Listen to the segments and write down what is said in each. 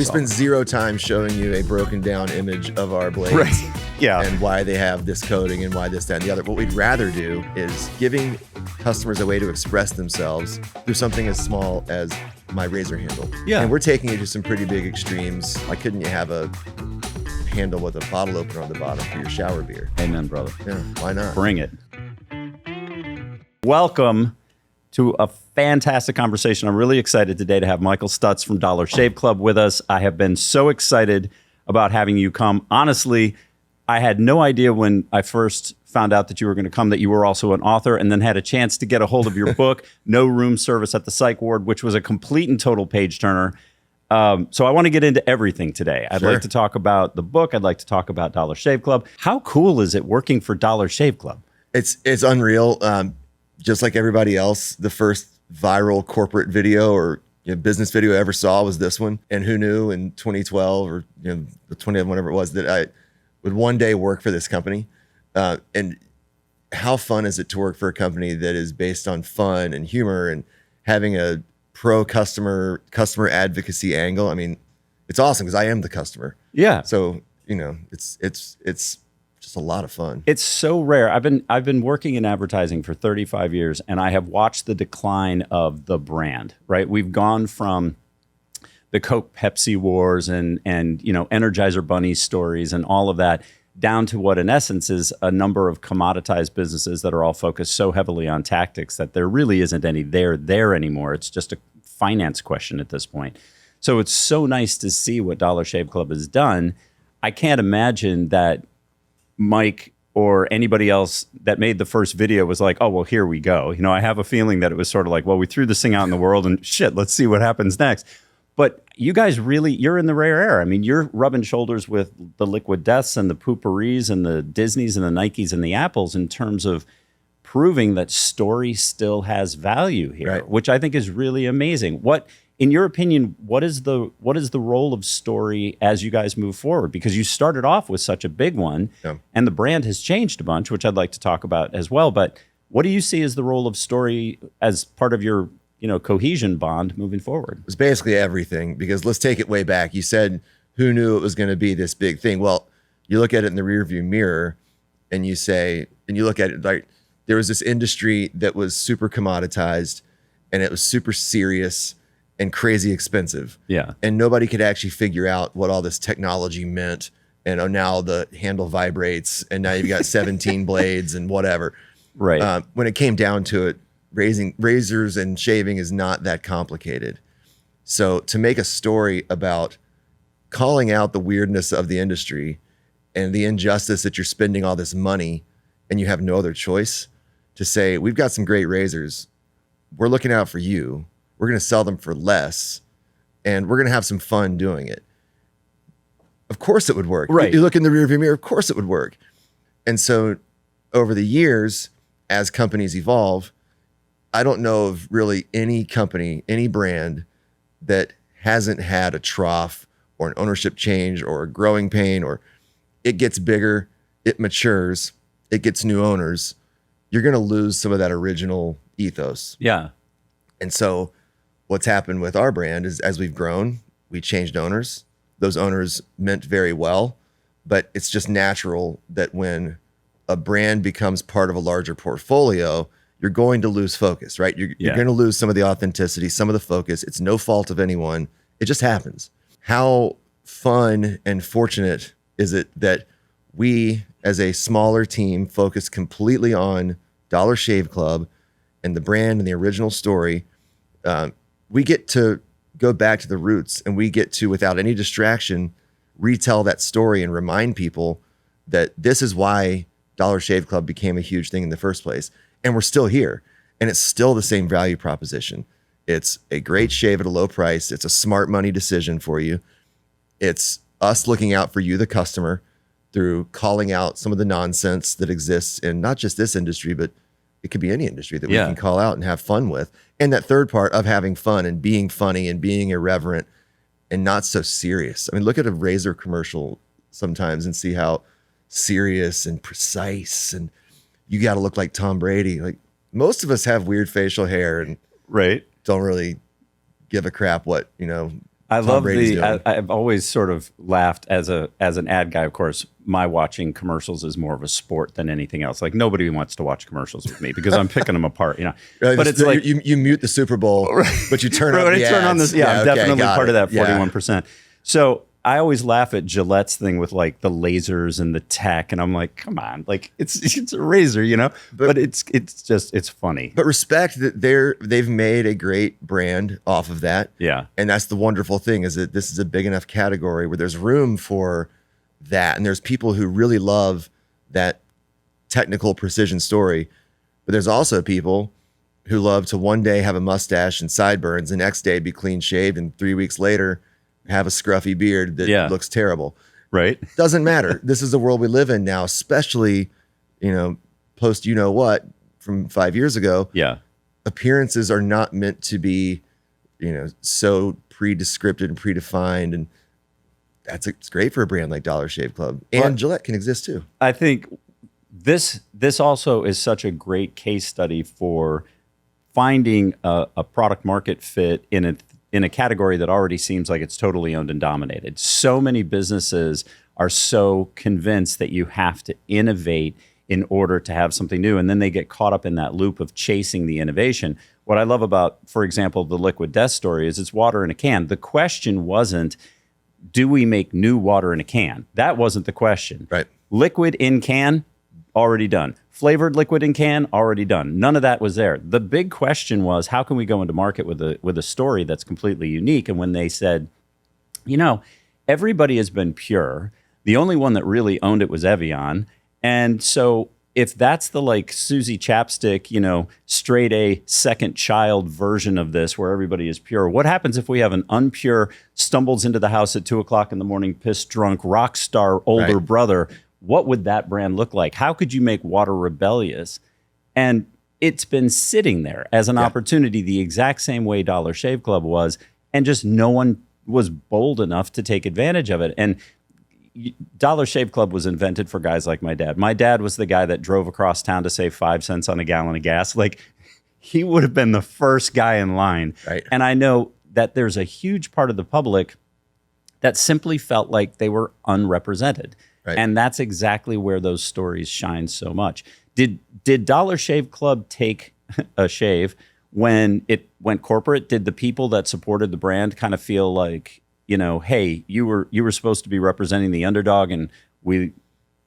We spend zero time showing you a broken down image of our blades. Right. Yeah. And why they have this coating and why this, that, and the other. What we'd rather do is giving customers a way to express themselves through something as small as my razor handle. Yeah. And we're taking it to some pretty big extremes. Why couldn't you have a handle with a bottle opener on the bottom for your shower beer? Amen, brother. Yeah, why not? Bring it. Welcome to a fantastic conversation. I'm really excited today to have Michael Stutts from Dollar Shave Club with us. I have been so excited about having you come. Honestly, I had no idea when I first found out that you were going to come that you were also an author, and then had a chance to get a hold of your book, No Room Service at the Psych Ward, which was a complete and total page turner. So I want to get into everything today. I'd like to talk about the book. I'd like to talk about Dollar Shave Club. How cool is it working for Dollar Shave Club? It's unreal. Just like everybody else, the first viral corporate video or business video I ever saw was this one. And who knew in 2012 or 20, whatever it was, that I would one day work for this company. And how fun is it to work for a company that is based on fun and humor and having a pro customer advocacy angle? I mean, it's awesome because I am the customer. Yeah. So, it's just a lot of fun. It's so rare. I've been working in advertising for 35 years, and I have watched the decline of the brand, right? We've gone from the Coke Pepsi wars and Energizer Bunny stories and all of that down to what in essence is a number of commoditized businesses that are all focused so heavily on tactics that there really isn't any there anymore. It's just a finance question at this point. So it's so nice to see what Dollar Shave Club has done. I can't imagine that Mike or anybody else that made the first video was like, oh, well, here we go. I have a feeling that it was sort of like, well, we threw this thing out in the world and shit, let's see what happens next. But you guys really, you're in the rare air. I mean, you're rubbing shoulders with the Liquid Deaths and the Pooperies and the Disneys and the Nikes and the Apples in terms of proving that story still has value here, right, which I think is really amazing. What, in your opinion, what is the role of story as you guys move forward? Because you started off with such a big one, and the brand has changed a bunch, which I'd like to talk about as well. But what do you see as the role of story as part of your cohesion bond moving forward? It's basically everything, because let's take it way back. You said, who knew it was going to be this big thing? Well, you look at it in the rearview mirror and you look at it like there was this industry that was super commoditized and it was super serious and crazy expensive. Yeah. And nobody could actually figure out what all this technology meant. And now the handle vibrates and now you've got 17 blades and whatever. Right. When it came down to it, razors and shaving is not that complicated. So to make a story about calling out the weirdness of the industry and the injustice that you're spending all this money and you have no other choice, to say, we've got some great razors. We're looking out for you. We're going to sell them for less and we're going to have some fun doing it. Of course it would work. Right. You look in the rearview mirror, of course it would work. And so over the years, as companies evolve, I don't know of really any company, any brand that hasn't had a trough or an ownership change or a growing pain, or it gets bigger, it matures, it gets new owners. You're going to lose some of that original ethos. Yeah. And so what's happened with our brand is as we've grown, we changed owners. Those owners meant very well, but it's just natural that when a brand becomes part of a larger portfolio, you're going to lose focus, right? You're going to lose some of the authenticity, some of the focus. It's no fault of anyone. It just happens. How fun and fortunate is it that we, as a smaller team, focus completely on Dollar Shave Club and the brand and the original story. We get to go back to the roots and we get to, without any distraction, retell that story and remind people that this is why Dollar Shave Club became a huge thing in the first place. And we're still here. And it's still the same value proposition. It's a great shave at a low price. It's a smart money decision for you. It's us looking out for you, the customer, through calling out some of the nonsense that exists in not just this industry, but it could be any industry that we can call out and have fun with. And that third part of having fun and being funny and being irreverent and not so serious. I mean, look at a razor commercial sometimes and see how serious and precise and you got to look like Tom Brady. Like, most of us have weird facial hair and right, don't really give a crap what, I love Brady's doing. I've always sort of laughed as an ad guy. Of course, my watching commercials is more of a sport than anything else. Like nobody wants to watch commercials with me because I'm picking them apart, you know. But it's like you mute the Super Bowl, but you turn on the ads. turn on this. Yeah, I'm okay, definitely got part it. of that 41%. So I always laugh at Gillette's thing with like the lasers and the tech, and I'm like, come on, like it's a razor, you know. But it's funny. But respect that they've made a great brand off of that. Yeah. And that's the wonderful thing, is that this is a big enough category where there's room for that. And there's people who really love that technical precision story. But there's also people who love to one day have a mustache and sideburns, the next day be clean shaved, and 3 weeks later have a scruffy beard that looks terrible. Right. Doesn't matter. This is the world we live in now, especially, post from 5 years ago. Yeah. Appearances are not meant to be, so pre-descripted and predefined. And it's great for a brand like Dollar Shave Club. And Gillette can exist too. I think this also is such a great case study for finding a product market fit in a category that already seems like it's totally owned and dominated. So many businesses are so convinced that you have to innovate in order to have something new. And then they get caught up in that loop of chasing the innovation. What I love about, for example, the Liquid Death story is it's water in a can. The question wasn't, do we make new water in a can? That wasn't the question. Right. Liquid in can, already done. Flavored liquid in can, already done. None of that was there. The big question was, how can we go into market with a story that's completely unique? And when they said, everybody has been pure, the only one that really owned it was Evian. And so if that's the like Susie Chapstick, straight A second child version of this where everybody is pure, what happens if we have an unpure stumbles into the house at 2:00 in the morning, pissed drunk, rock star older brother? What would that brand look like? How could you make water rebellious? And it's been sitting there as an opportunity the exact same way Dollar Shave Club was, and just no one was bold enough to take advantage of it. And Dollar Shave Club was invented for guys like my dad. My dad was the guy that drove across town to save 5 cents on a gallon of gas. Like, he would have been the first guy in line. Right. And I know that there's a huge part of the public that simply felt like they were unrepresented. Right. And that's exactly where those stories shine so much. Did Dollar Shave Club take a shave when it went corporate? Did the people that supported the brand kind of feel like, hey, you were supposed to be representing the underdog, and we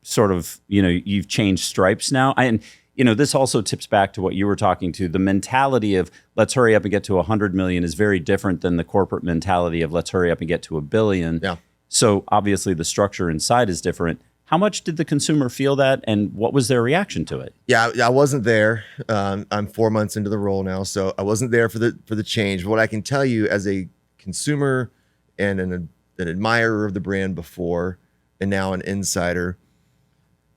sort of, you've changed stripes now? And this also tips back to what you were talking to. The mentality of let's hurry up and get to 100 million is very different than the corporate mentality of let's hurry up and get to 1 billion. Yeah. So obviously the structure inside is different. How much did the consumer feel that, and what was their reaction to it? Yeah, I wasn't there. I'm 4 months into the role now, so I wasn't there for the change. What I can tell you as a consumer and an admirer of the brand before, and now an insider,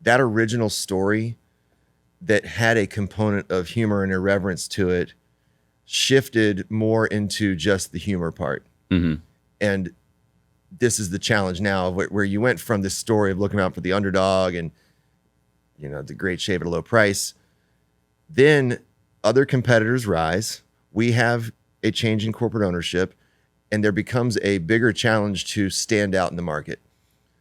that original story that had a component of humor and irreverence to it shifted more into just the humor part. Mm-hmm. And this is the challenge now, where you went from this story of looking out for the underdog and, the great shave at a low price. Then other competitors rise. We have a change in corporate ownership, and there becomes a bigger challenge to stand out in the market.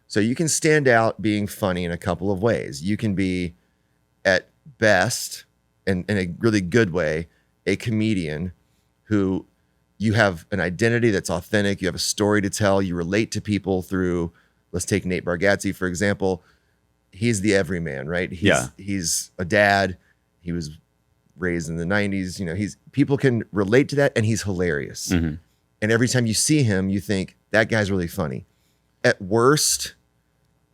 So you can stand out being funny in a couple of ways. You can be, at best, and in a really good way, a comedian who you have an identity that's authentic. You have a story to tell. You relate to people through, let's take Nate Bargatze, for example. He's the everyman, right? He's a dad. He was raised in the 90s. People can relate to that, and he's hilarious. Mm-hmm. And every time you see him, you think, that guy's really funny. At worst,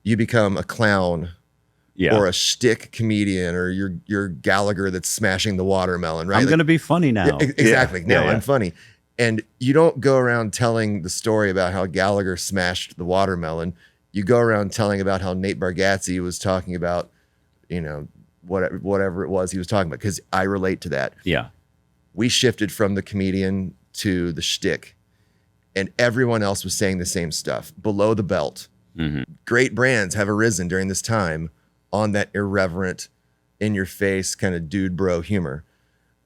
you become a clown or a shtick comedian, or you're Gallagher that's smashing the watermelon, right? I'm going to be funny now. Exactly. Now I'm funny. And you don't go around telling the story about how Gallagher smashed the watermelon. You go around telling about how Nate Bargatze was talking about, whatever it was he was talking about, because I relate to that. Yeah. We shifted from the comedian to the shtick, and everyone else was saying the same stuff below the belt. Mm-hmm. Great brands have arisen during this time on that irreverent, in your face kind of dude bro humor.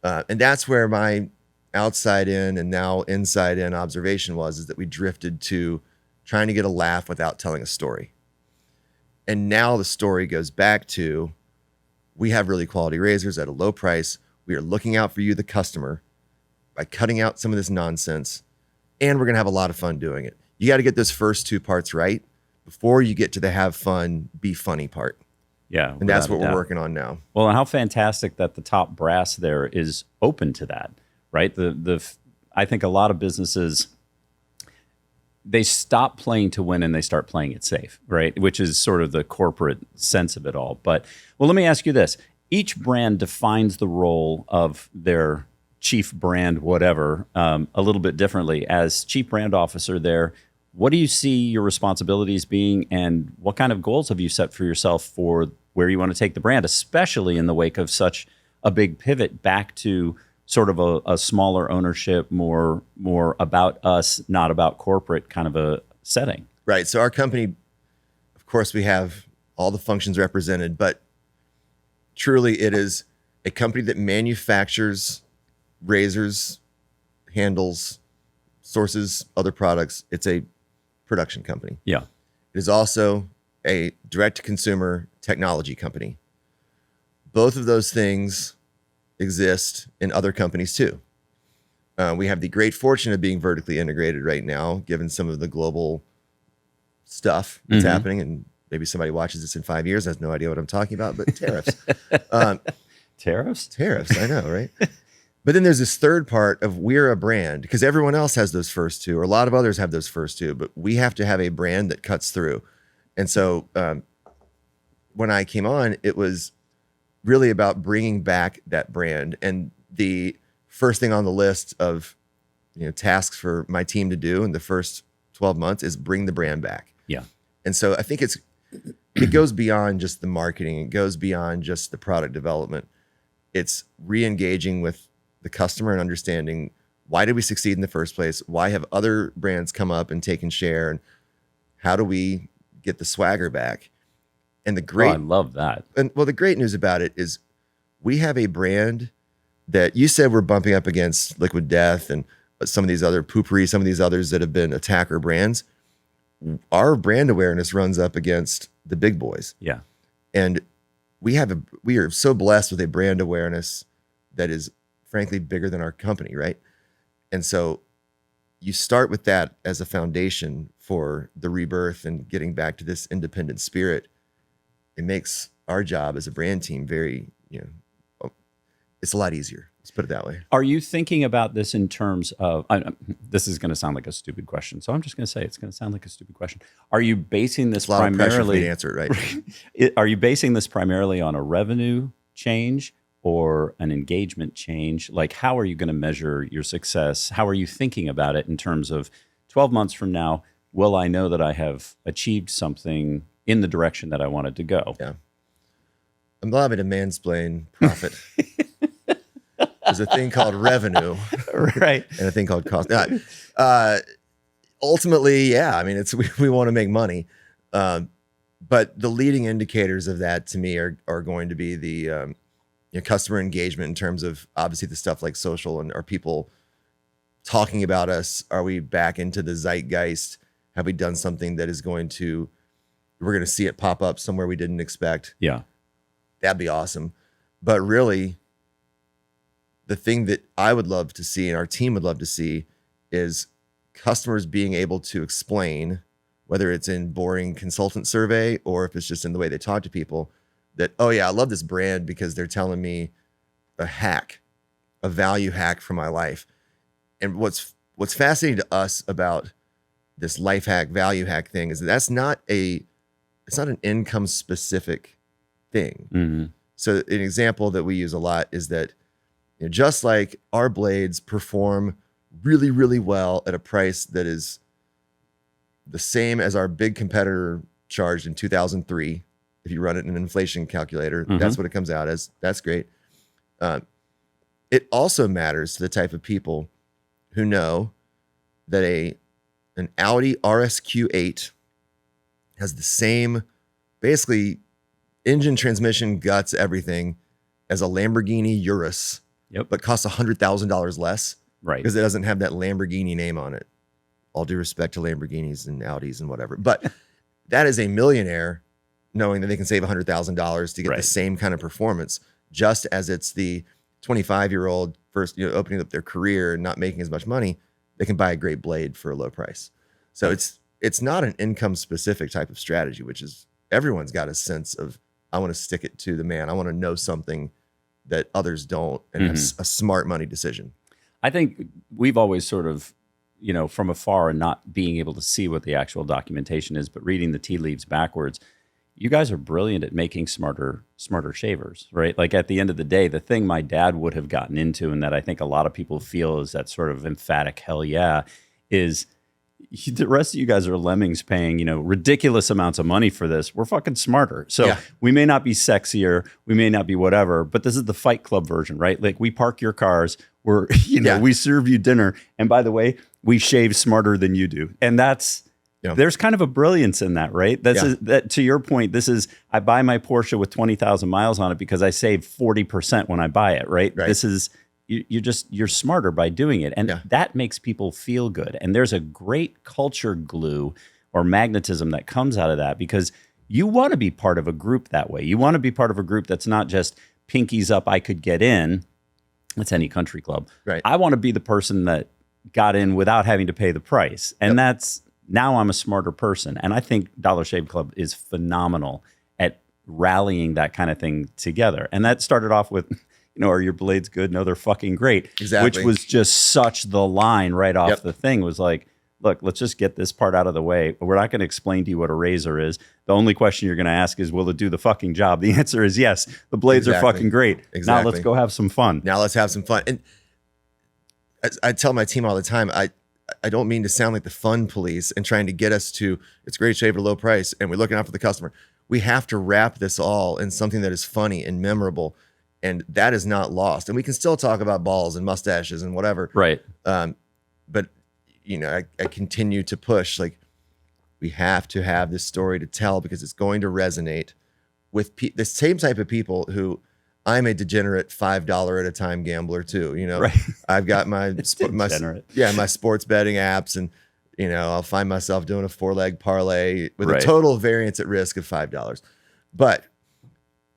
And that's where my outside in and now inside in observation is that we drifted to trying to get a laugh without telling a story. And now the story goes back to, we have really quality razors at a low price. We are looking out for you, the customer, by cutting out some of this nonsense, and we're going to have a lot of fun doing it. You got to get those first two parts right before you get to the have fun, be funny part. Yeah. And that's what we're working on now. Well, and how fantastic that the top brass there is open to that, right? I think a lot of businesses, they stop playing to win and they start playing it safe, right? Which is sort of the corporate sense of it all. But, well, let me ask you this. Each brand defines the role of their chief brand, whatever, a little bit differently. As chief brand officer there, what do you see your responsibilities being, and what kind of goals have you set for yourself for where you want to take the brand, especially in the wake of such a big pivot back to sort of a smaller ownership, more about us, not about corporate kind of a setting? Right. So our company, of course, we have all the functions represented, but truly it is a company that manufactures razors, handles, sources other products. It's a production company. Yeah. It is also a direct-to-consumer technology company. Both of those things exist in other companies too. We have the great fortune of being vertically integrated right now, given some of the global stuff that's happening. And maybe somebody watches this in 5 years, has no idea what I'm talking about, but tariffs. Tariffs, I know, right? But then there's this third part of, we're a brand, because everyone else has those first two, or a lot of others have those first two, but we have to have a brand that cuts through. And so when I came on, it was really about bringing back that brand. And the first thing on the list of tasks for my team to do in the first 12 months is bring the brand back. Yeah. And so I think it goes beyond just the marketing. It goes beyond just the product development. It's re-engaging with the customer and understanding, why did we succeed in the first place? Why have other brands come up and taken share? And how do we get the swagger back? And I love that. And well, the great news about it is we have a brand that you said we're bumping up against Liquid Death and some of these other Poopery, some of these others that have been attacker brands. Our brand awareness runs up against the big boys. Yeah. And we are so blessed with a brand awareness that is frankly bigger than our company, right? And so you start with that as a foundation for the rebirth and getting back to this independent spirit. It makes our job as a brand team very, it's a lot easier. Let's put it that way. Are you thinking about this in terms of, this is going to sound like a stupid question, so I'm just going to say it's going to sound like a stupid question. Are you basing this primarily, to answer it, right? Are you basing this primarily on a revenue change or an engagement change? Like, how are you going to measure your success? How are you thinking about it in terms of 12 months from now, will I know that I have achieved something in the direction that I wanted to go? Yeah. I'm happy to mansplain profit. There's a thing called revenue, right, and a thing called cost. Ultimately, yeah, I mean, we want to make money, but the leading indicators of that to me are going to be the customer engagement, in terms of obviously the stuff like social, and are people talking about us? Are we back into the zeitgeist? Have we done something that is we're going to see it pop up somewhere we didn't expect? Yeah, that'd be awesome. But really, the thing that I would love to see and our team would love to see is customers being able to explain, whether it's in boring consultant survey or if it's just in the way they talk to people, that, oh yeah, I love this brand because they're telling me a value hack for my life. And what's fascinating to us about this life hack, value hack thing is that it's not an income specific thing. Mm-hmm. So an example that we use a lot is that, just like our blades perform really, really well at a price that is the same as our big competitor charged in 2003, if you run it in an inflation calculator, that's what it comes out as. That's great. It also matters to the type of people who know that an Audi RSQ8 has the same, basically, engine, transmission, guts, everything as a Lamborghini Urus, but costs $100,000 less. Right. Because it doesn't have that Lamborghini name on it. All due respect to Lamborghinis and Audis and whatever. But that is a millionaire knowing that they can save $100,000 to get the same kind of performance, just as it's the 25-year-old first, opening up their career and not making as much money, they can buy a great blade for a low price. So it's not an income specific type of strategy, which is everyone's got a sense of, I want to stick it to the man. I want to know something that others don't, and have a smart money decision. I think we've always sort of, from afar and not being able to see what the actual documentation is, but reading the tea leaves backwards, you guys are brilliant at making smarter shavers, right? Like at the end of the day, the thing my dad would have gotten into, and that I think a lot of people feel is that sort of emphatic hell yeah, is the rest of you guys are lemmings paying, ridiculous amounts of money for this. We're fucking smarter. So we may not be sexier, we may not be whatever, but this is the Fight Club version, right? Like we park your cars, we serve you dinner. And by the way, we shave smarter than you do. And there's kind of a brilliance in that, right? That to your point, I buy my Porsche with 20,000 miles on it because I save 40% when I buy it, right? This is, you're smarter by doing it. And that makes people feel good. And there's a great culture glue or magnetism that comes out of that, because you want to be part of a group that way. You want to be part of a group that's not just pinkies up, I could get in. That's any country club. Right. I want to be the person that got in without having to pay the price. And now I'm a smarter person. And I think Dollar Shave Club is phenomenal at rallying that kind of thing together. And that started off with, are your blades good? No, they're fucking great. Exactly. Which was just such the line right off the thing, was like, look, let's just get this part out of the way. We're not going to explain to you what a razor is. The only question you're going to ask is, will it do the fucking job? The answer is yes. The blades are fucking great. Now let's go have some fun. And I tell my team all the time, I don't mean to sound like the fun police and trying to get us to, it's great shave at a low price and we're looking out for the customer. We have to wrap this all in something that is funny and memorable, and that is not lost. And we can still talk about balls and mustaches and whatever. Right. But I continue to push, like, we have to have this story to tell, because it's going to resonate with the same type of people who, I'm a degenerate $5 at a time gambler too. I've got my sports betting apps, and I'll find myself doing a 4-leg parlay with a total variance at risk of $5. But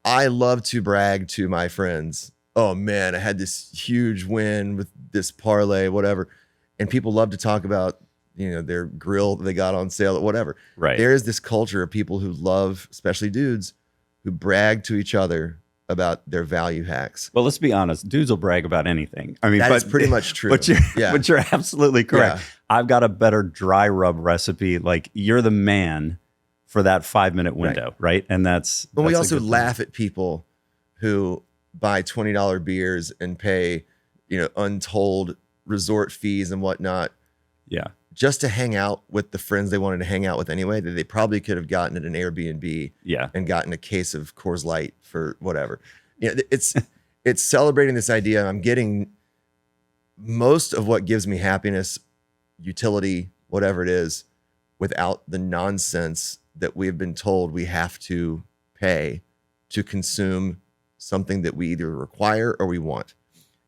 I love to brag to my friends, oh man, I had this huge win with this parlay, whatever. And people love to talk about, their grill that they got on sale or whatever. Right. There is this culture of people who love, especially dudes, who brag to each other about their value hacks. Well, let's be honest. Dudes will brag about anything. I mean, that's pretty much true. But you're absolutely correct. Yeah. I've got a better dry rub recipe. Like, you're the man for that 5-minute window, right? And But we also laugh at people who buy $20 beers and pay, untold resort fees and whatnot. Yeah. Just to hang out with the friends they wanted to hang out with anyway, that they probably could have gotten at an Airbnb and gotten a case of Coors Light for whatever. It's celebrating this idea. I'm getting most of what gives me happiness, utility, whatever it is, without the nonsense that we have been told we have to pay to consume something that we either require or we want.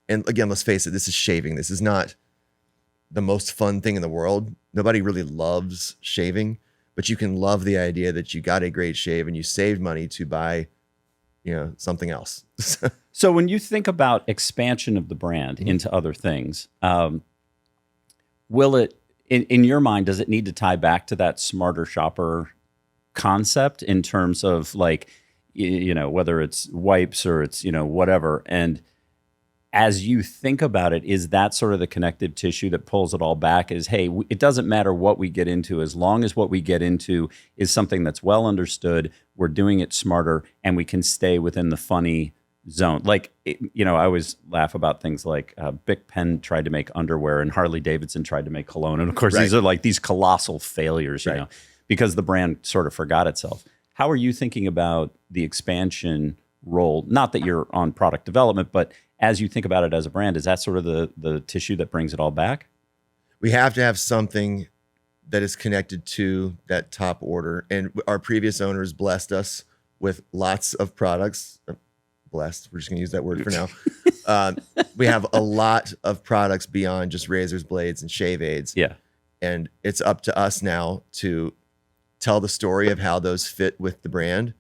And again, let's face it, this is shaving. This is not the most fun thing in the world. Nobody really loves shaving, but you can love the idea that you got a great shave and you saved money to buy, something else. So when you think about expansion of the brand into other things, will it, in your mind, does it need to tie back to that smarter shopper concept in terms of, like, whether it's wipes or it's, whatever? And as you think about it, is that sort of the connective tissue that pulls it all back? Is, hey, it doesn't matter what we get into, as long as what we get into is something that's well understood, we're doing it smarter, and we can stay within the funny zone. Like, I always laugh about things like Bic Pen tried to make underwear and Harley Davidson tried to make cologne. And of course, these are like these colossal failures, because the brand sort of forgot itself. How are you thinking about the expansion role? Not that you're on product development, but as you think about it as a brand, is that sort of the tissue that brings it all back? We have to have something that is connected to that top order. And our previous owners blessed us with lots of products. Blessed, we're just going to use that word for now. We have a lot of products beyond just razors, blades, and shave aids. Yeah. And it's up to us now to tell the story of how those fit with the brand.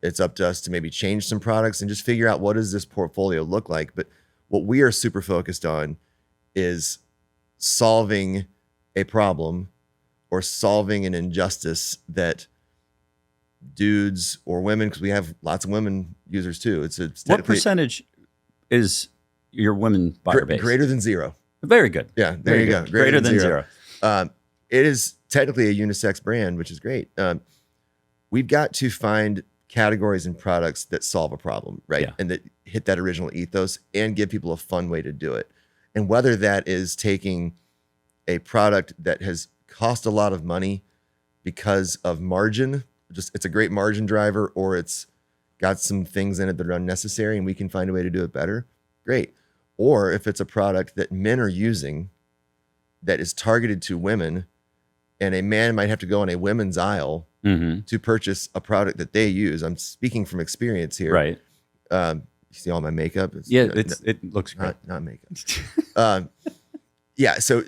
It's up to us to maybe change some products and just figure out what does this portfolio look like. But what we are super focused on is solving a problem or solving an injustice that dudes or women, because we have lots of women users too. It's what percentage is your women buyer base? Greater than zero. Very good. Yeah, there you go. Greater than zero. It is technically a unisex brand, which is great. We've got to find categories and products that solve a problem, right? Yeah. And that hit that original ethos and give people a fun way to do it. And whether that is taking a product that has cost a lot of money because of margin, just it's a great margin driver, or it's got some things in it that are unnecessary and we can find a way to do it better, great. Or if it's a product that men are using that is targeted to women, and a man might have to go on a women's aisle to purchase a product that they use. I'm speaking from experience here. Right. You see all my makeup? It looks great. Not makeup. Yeah. So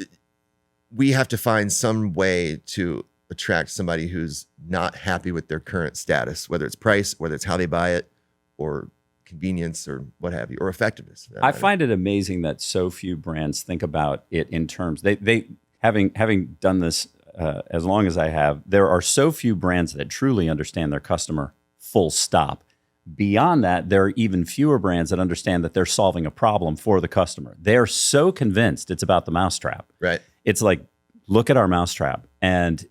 we have to find some way to attract somebody who's not happy with their current status, whether it's price, whether it's how they buy it, or convenience, or what have you, or effectiveness. I find it amazing that so few brands think about it in terms they having done this as long as I have. There are so few brands that truly understand their customer, full stop. Beyond that, there are even fewer brands that understand that they're solving a problem for the customer. They're so convinced it's about the mousetrap. Right. It's like, look at our mousetrap, and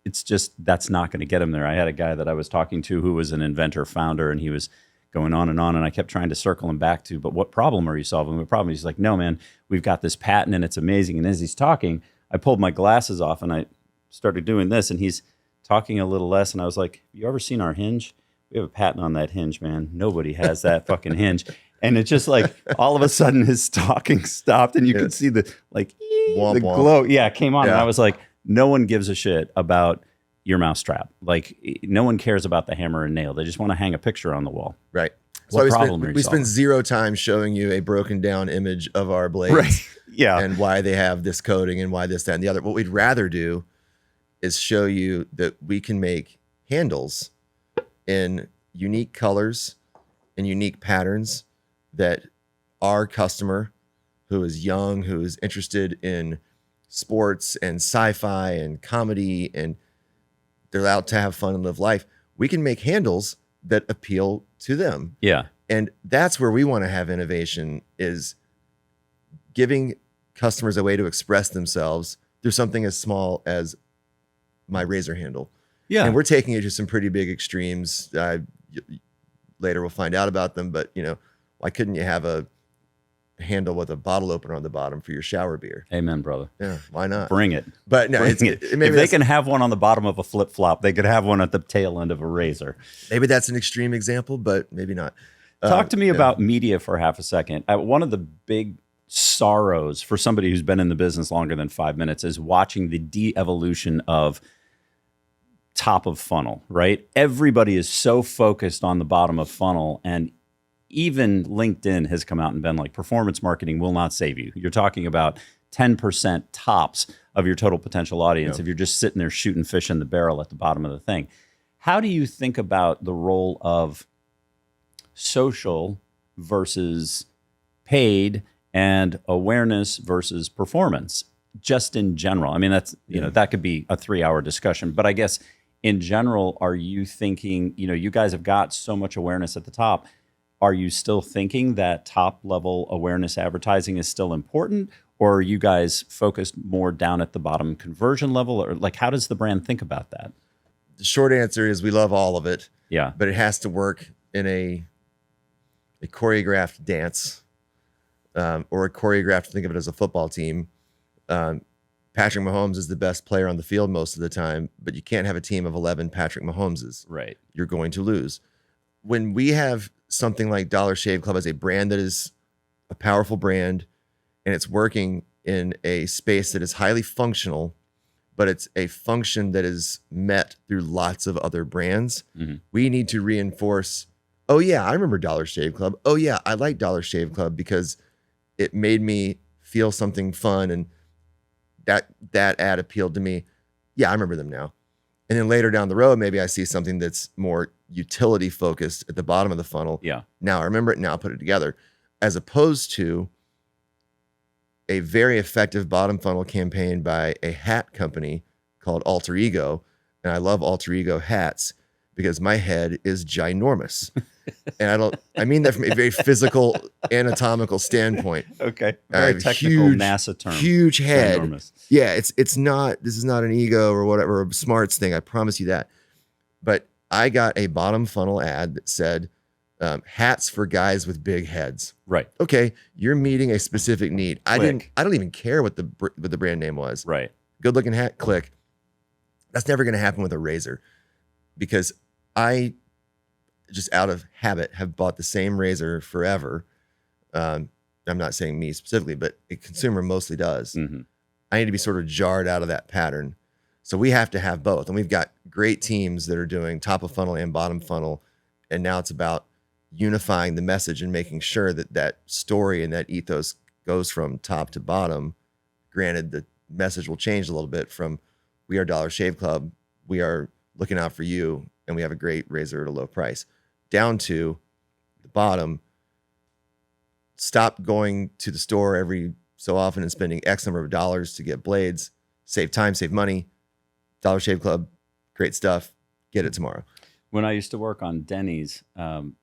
it's just, that's not going to get them there. I had a guy that I was talking to who was an inventor founder, and he was going on, and I kept trying to circle him back to, but what problem are you solving? What problem? He's like, no, man, we've got this patent and it's amazing. And as he's talking, I pulled my glasses off and I started doing this, and he's talking a little less. And I was like, you ever seen our hinge? We have a patent on that hinge, man. Nobody has that fucking hinge. And it's just like, all of a sudden his talking stopped, and you could see the like, womp, the womp. glow. Yeah, it came on. Yeah. And I was like, no one gives a shit about your mousetrap. Like, no one cares about the hammer and nail. They just want to hang a picture on the wall. Right. What problem are you we solving? spend zero time showing you a broken down image of our blades. Right. Yeah. And why they have this coating and why this, that, and the other. What we'd rather do is show you that we can make handles in unique colors and unique patterns that our customer, who is young, who is interested in sports and sci-fi and comedy, and they're out to have fun and live life, we can make handles that appeal to them. Yeah. And that's where we want to have innovation, is giving customers a way to express themselves through something as small as my razor handle. Yeah. And we're taking it to some pretty big extremes. Later we'll find out about them, but why couldn't you have a handle with a bottle opener on the bottom for your shower beer? Amen, brother. Yeah, why not? Bring it. But no, Bring it. If they can have one on the bottom of a flip flop, they could have one at the tail end of a razor. Maybe that's an extreme example, but maybe not. Talk to me about media for half a second. One of the big sorrows for somebody who's been in the business longer than 5 minutes is watching the de-evolution of top of funnel, right? Everybody is so focused on the bottom of funnel, and even LinkedIn has come out and been like, performance marketing will not save you. You're talking about 10% tops of your total potential audience if you're just sitting there shooting fish in the barrel at the bottom of the thing. How do you think about the role of social versus paid, and awareness versus performance, just in general? I mean, that's, that could be a 3-hour discussion, but I guess in general, are you thinking, you guys have got so much awareness at the top. Are you still thinking that top level awareness advertising is still important, or are you guys focused more down at the bottom conversion level? Or like, how does the brand think about that? The short answer is we love all of it. Yeah. But it has to work in a choreographed dance, or a choreographed, think of it as a football team. Patrick Mahomes is the best player on the field most of the time, but you can't have a team of 11 Patrick Mahomeses. Right. You're going to lose. When we have something like Dollar Shave Club as a brand that is a powerful brand, and it's working in a space that is highly functional, but it's a function that is met through lots of other brands, we need to reinforce Oh yeah, I remember Dollar Shave Club. Oh yeah, I like Dollar Shave Club because it made me feel something fun, and that ad appealed to me. Yeah, I remember them now. And then later down the road, maybe I see something that's more utility focused at the bottom of the funnel. Yeah. Now I remember it. Now I put it together, as opposed to a very effective bottom funnel campaign by a hat company called Alter Ego. And I love Alter Ego hats because my head is ginormous. And I mean that from a very physical, anatomical standpoint. Okay. I have Very technical huge, NASA term. huge head. Ginormous. Yeah, it's not, this is not an ego or whatever, a smarts thing. I promise you that. But I got a bottom funnel ad that said, hats for guys with big heads. Right. Okay, you're meeting a specific need. I Click. don't even care what the brand name was. Right. Good looking hat, click. That's never going to happen with a razor, because I just out of habit have bought the same razor forever. I'm not saying me specifically, but a consumer mostly does. Mm-hmm. I need to be sort of jarred out of that pattern. So we have to have both. And we've got great teams that are doing top of funnel and bottom funnel. And now it's about unifying the message and making sure that that story and that ethos goes from top to bottom. Granted, the message will change a little bit from we are Dollar Shave Club, we are looking out for you, and we have a great razor at a low price, down to the bottom. Stop going to the store every so often and spending X number of dollars to get blades. Save time, save money. Dollar Shave Club, great stuff. Get it tomorrow. When I used to work on Denny's,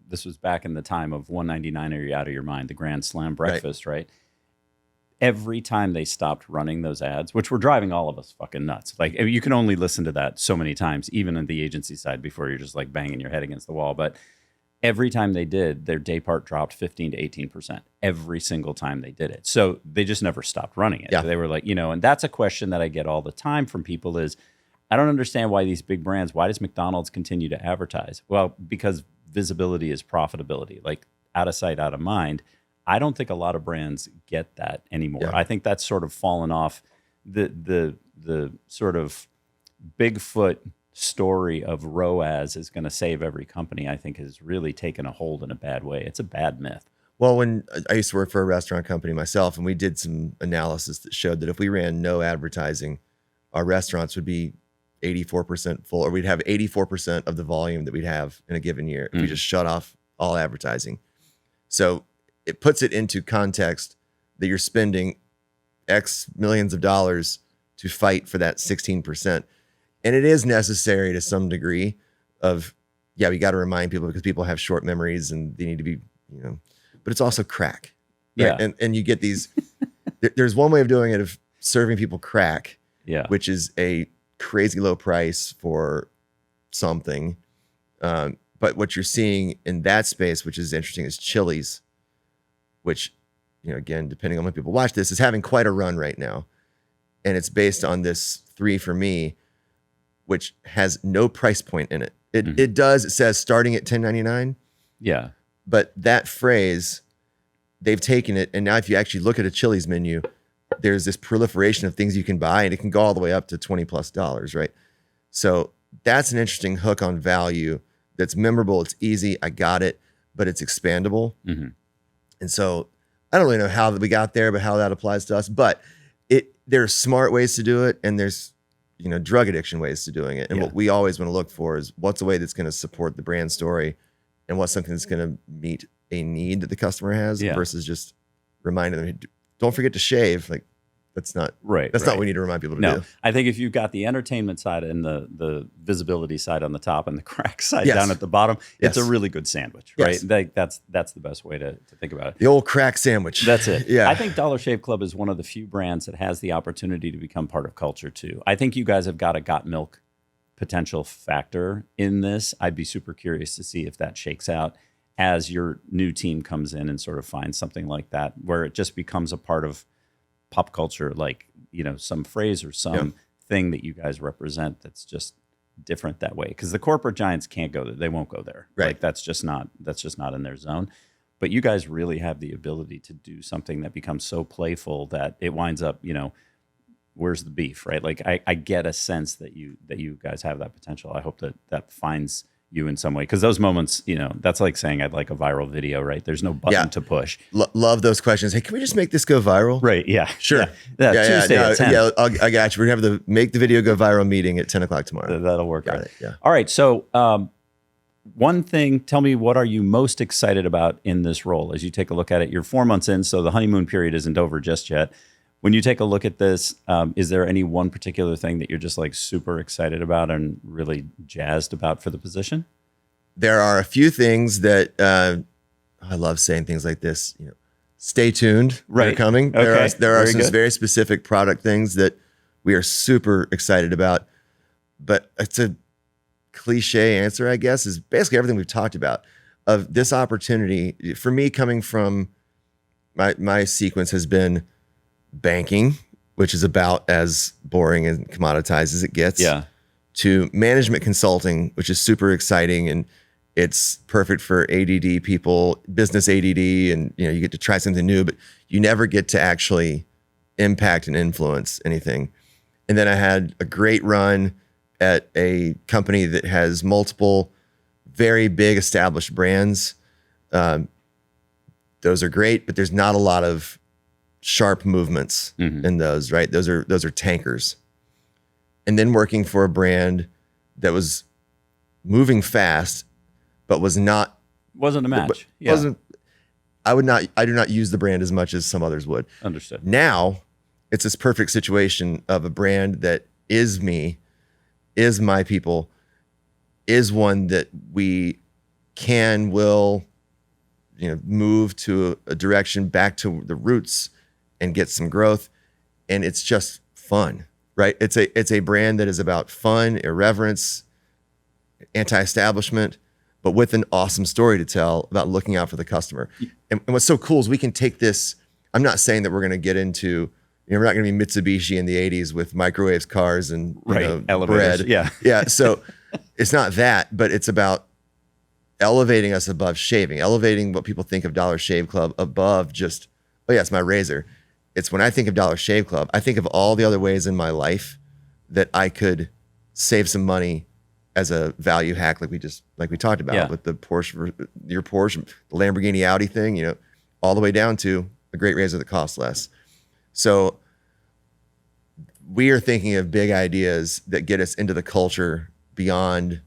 this was back in the time of $1.99 or you're out of your mind, the Grand Slam breakfast, right? Every time they stopped running those ads, which were driving all of us fucking nuts. Like, you can only listen to that so many times, even on the agency side, before you're just like banging your head against the wall. But every time they did, their day part dropped 15 to 18%. Every single time they did it. So they just never stopped running it. Yeah. They were like, and that's a question that I get all the time from people is, I don't understand why these big brands, why does McDonald's continue to advertise? Well, because visibility is profitability, like out of sight, out of mind. I don't think a lot of brands get that anymore. Yeah. I think that's sort of fallen off. The sort of Bigfoot story of ROAS is going to save every company, I think has really taken a hold in a bad way. It's a bad myth. Well, when I used to work for a restaurant company myself, and we did some analysis that showed that if we ran no advertising, our restaurants would be 84% full, or we'd have 84% of the volume that we'd have in a given year if we just shut off all advertising. So it puts it into context that you're spending X millions of dollars to fight for that 16%. And it is necessary to some degree of, yeah, we got to remind people because people have short memories and they need to be, but it's also crack. Right? Yeah. And you get these, there's one way of doing it of serving people crack, which is a crazy low price for something. But what you're seeing in that space, which is interesting, is Chili's, which, again, depending on when people watch this, is having quite a run right now. And it's based on this 3 for Me, which has no price point in it. It says starting at $10.99. Yeah. But that phrase, they've taken it. And now if you actually look at a Chili's menu, there's this proliferation of things you can buy, and it can go all the way up to $20+, right? So that's an interesting hook on value that's memorable. It's easy. I got it, but it's expandable. Mm-hmm. And so I don't really know how we got there, but how that applies to us. But there's smart ways to do it, and there's drug addiction ways to doing it. And what we always want to look for is what's a way that's going to support the brand story, and what's something that's going to meet a need that the customer has versus just reminding them, don't forget to shave. Like, that's not right. That's not what we need to remind people to do. I think if you've got the entertainment side and the visibility side on the top and the crack side down at the bottom, it's a really good sandwich, right? That's the best way to think about it. The old crack sandwich. That's it. Yeah. I think Dollar Shave Club is one of the few brands that has the opportunity to become part of culture too. I think you guys have got a got milk potential factor in this. I'd be super curious to see if that shakes out as your new team comes in and sort of finds something like that, where it just becomes a part of pop culture, like, some phrase or some thing that you guys represent that's just different that way. Because the corporate giants can't go there. They won't go there. Right. Like, that's just not in their zone. But you guys really have the ability to do something that becomes so playful that it winds up, where's the beef, right? Like, I get a sense that you guys have that potential. I hope that finds you in some way? Because those moments, that's like saying I'd like a viral video, right? There's no button to push. Love those questions. Hey, can we just make this go viral? Right. Yeah. Sure. Yeah. Tuesday at 10. Yeah, I got you. We're going to have the make the video go viral meeting at 10 o'clock tomorrow. That'll work out. Yeah. All right. So one thing, tell me, what are you most excited about in this role? As you take a look at it, you're 4 months in, so the honeymoon period isn't over just yet. When you take a look at this, is there any one particular thing that you're just like super excited about and really jazzed about for the position? There are a few things that I love saying things like this. Stay tuned. Right. They're coming. Okay. There are Very some good. very specific product things that we are super excited about. But it's a cliche answer, I guess, is basically everything we've talked about. Of this opportunity for me, coming from my sequence has been banking, which is about as boring and commoditized as it gets. Yeah. To management consulting, which is super exciting, and it's perfect for ADD people, business ADD, and you get to try something new, but you never get to actually impact and influence anything. And then I had a great run at a company that has multiple very big established brands. Those are great, but there's not a lot of sharp movements in those, right? Those are tankers. And then working for a brand that was moving fast, but wasn't a match. I do not use the brand as much as some others would. Understood. Now it's this perfect situation of a brand that is me, is my people, is one that we will move to a direction back to the roots and get some growth. And it's just fun, right? It's a brand that is about fun, irreverence, anti-establishment, but with an awesome story to tell about looking out for the customer. And what's so cool is we can take this. I'm not saying that we're going to get into, we're not going to be Mitsubishi in the 80s with microwaves, cars, and elevators. bread. Yeah. Yeah. So it's not that, but it's about elevating us above shaving, elevating what people think of Dollar Shave Club above just, oh yeah, it's my razor. It's when I think of Dollar Shave Club, I think of all the other ways in my life that I could save some money as a value hack, like we talked about with the Porsche, your Porsche, the Lamborghini Audi thing, all the way down to a great razor that costs less. So we are thinking of big ideas that get us into the culture beyond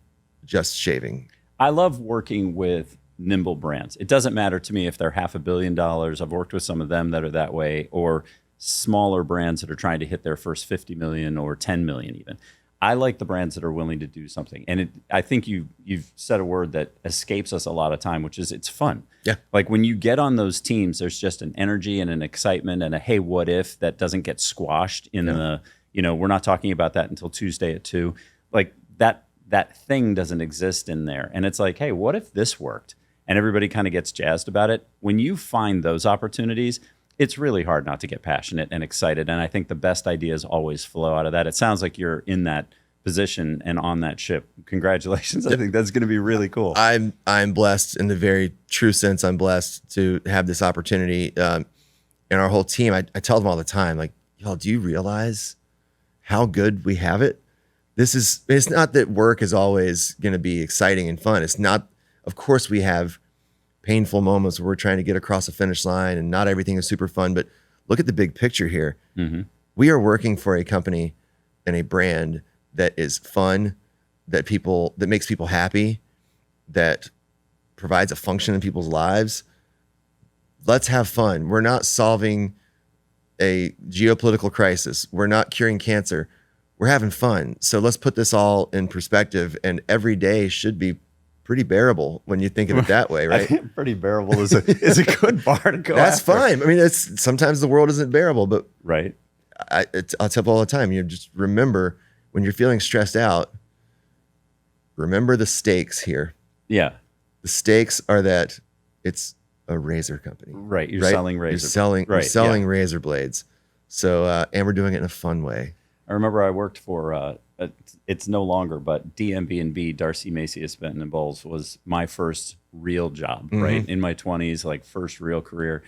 just shaving. I love working with nimble brands. It doesn't matter to me if they're $500 million. I've worked with some of them that are that way, or smaller brands that are trying to hit their first 50 million or 10 million even. I like the brands that are willing to do something. And I think you've said a word that escapes us a lot of time, which is it's fun. Yeah. Like when you get on those teams, there's just an energy and an excitement and a, hey, what if, that doesn't get squashed in the, we're not talking about that until Tuesday at 2. Like that thing doesn't exist in there. And it's like, hey, what if this worked? And everybody kind of gets jazzed about it. When you find those opportunities, it's really hard not to get passionate and excited. And I think the best ideas always flow out of that. It sounds like you're in that position and on that ship. Congratulations. I think that's going to be really cool. I'm blessed in the very true sense. I'm blessed to have this opportunity. And our whole team, I tell them all the time, like, y'all, do you realize how good we have it? It's not that work is always going to be exciting and fun. It's not, of course we have painful moments where we're trying to get across the finish line and not everything is super fun, but look at the big picture here. Mm-hmm. We are working for a company and a brand that is fun, that makes people happy, that provides a function in people's lives. Let's have fun. We're not solving a geopolitical crisis. We're not curing cancer. We're having fun. So let's put this all in perspective, and every day should be pretty bearable when you think of it that way, right? Pretty bearable is a good bar to go. That's after. fine. I mean, sometimes the world isn't bearable, but right. I'll tell people all the time, just remember when you're feeling stressed out, remember the stakes here. Yeah. The stakes are that it's a razor company. Right. You're selling razor. You're selling razor blades. So, and we're doing it in a fun way. I remember I worked for, it's no longer, but DMB&B, Darcy Macias Benton and Bowles, was my first real job, right? In my 20s, like first real career.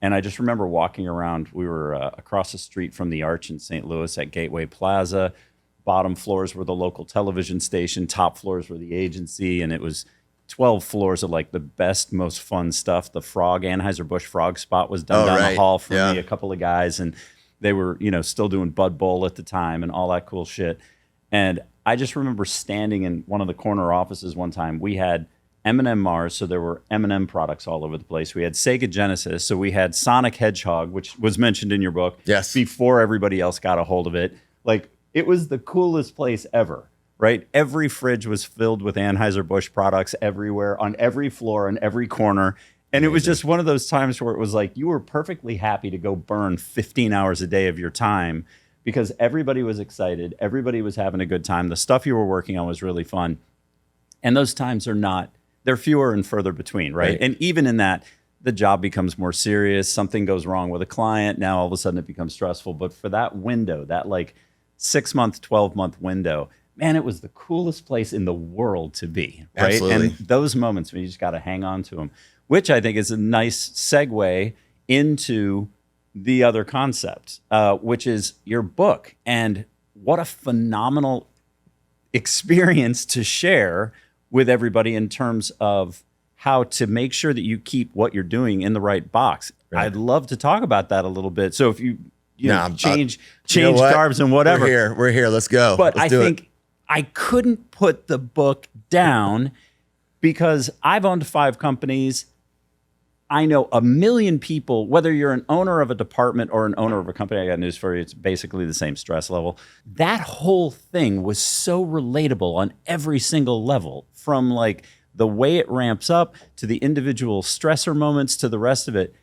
And I just remember walking around. We were across the street from the Arch in St. Louis at Gateway Plaza. bottom floors were the local television station, top floors were the agency, and it was 12 floors of like the best, most fun stuff. The frog, Anheuser-Busch frog spot was done down the hall for me, a couple of guys, and they were, still doing Bud Bowl at the time and all that cool shit. And I just remember standing in one of the corner offices one time. We had M&M Mars, so there were M&M products all over the place. We had Sega Genesis, so we had Sonic Hedgehog, which was mentioned in your book, before everybody else got a hold of it. Like, it was the coolest place ever, right? Every fridge was filled with Anheuser-Busch products everywhere, on every floor, on every corner. And it was just one of those times where it was like you were perfectly happy to go burn 15 hours a day of your time because everybody was excited. Everybody was having a good time. The stuff you were working on was really fun. And those times they're fewer and further between, right? And even in that, the job becomes more serious. Something goes wrong with a client. Now all of a sudden it becomes stressful. But for that window, that like 6-month, 12-month window, man, it was the coolest place in the world to be, right? Absolutely. And those moments when you just got to hang on to them, which I think is a nice segue into the other concept, which is your book. And what a phenomenal experience to share with everybody in terms of how to make sure that you keep what you're doing in the right box. Right. I'd love to talk about that a little bit. So if you change carbs and whatever. We're here. Let's go. But I think I couldn't put the book down because I've owned 5 companies. I know a million people, whether you're an owner of a department or an owner of a company, I got news for you, it's basically the same stress level. That whole thing was so relatable on every single level, from like the way it ramps up to the individual stressor moments to the rest of it.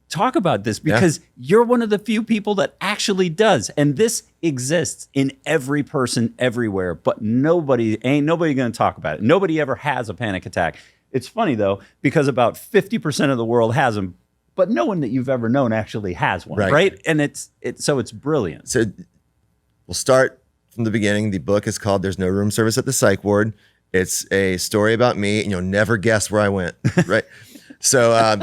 Talk about this because you're one of the few people that actually does. And this exists in every person everywhere, but ain't nobody going to talk about it. Nobody ever has a panic attack. It's funny, though, because about 50% of the world has them, but no one that you've ever known actually has one, right? And it's brilliant. So we'll start from the beginning. The book is called There's No Room Service at the Psych Ward. It's a story about me, and you'll never guess where I went, right? So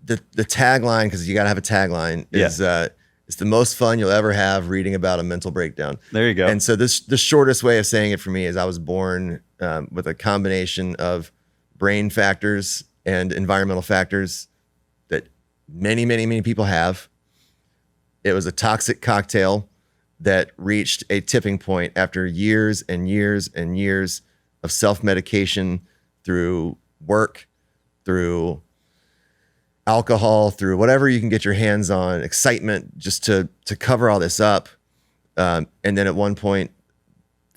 the tagline, because you got to have a tagline, is it's the most fun you'll ever have reading about a mental breakdown. There you go. And so the shortest way of saying it for me is I was born with a combination of brain factors and environmental factors that many, many, many people have. It was a toxic cocktail that reached a tipping point after years and years and years of self-medication through work, through alcohol, through whatever you can get your hands on, excitement, just to cover all this up. And then at one point,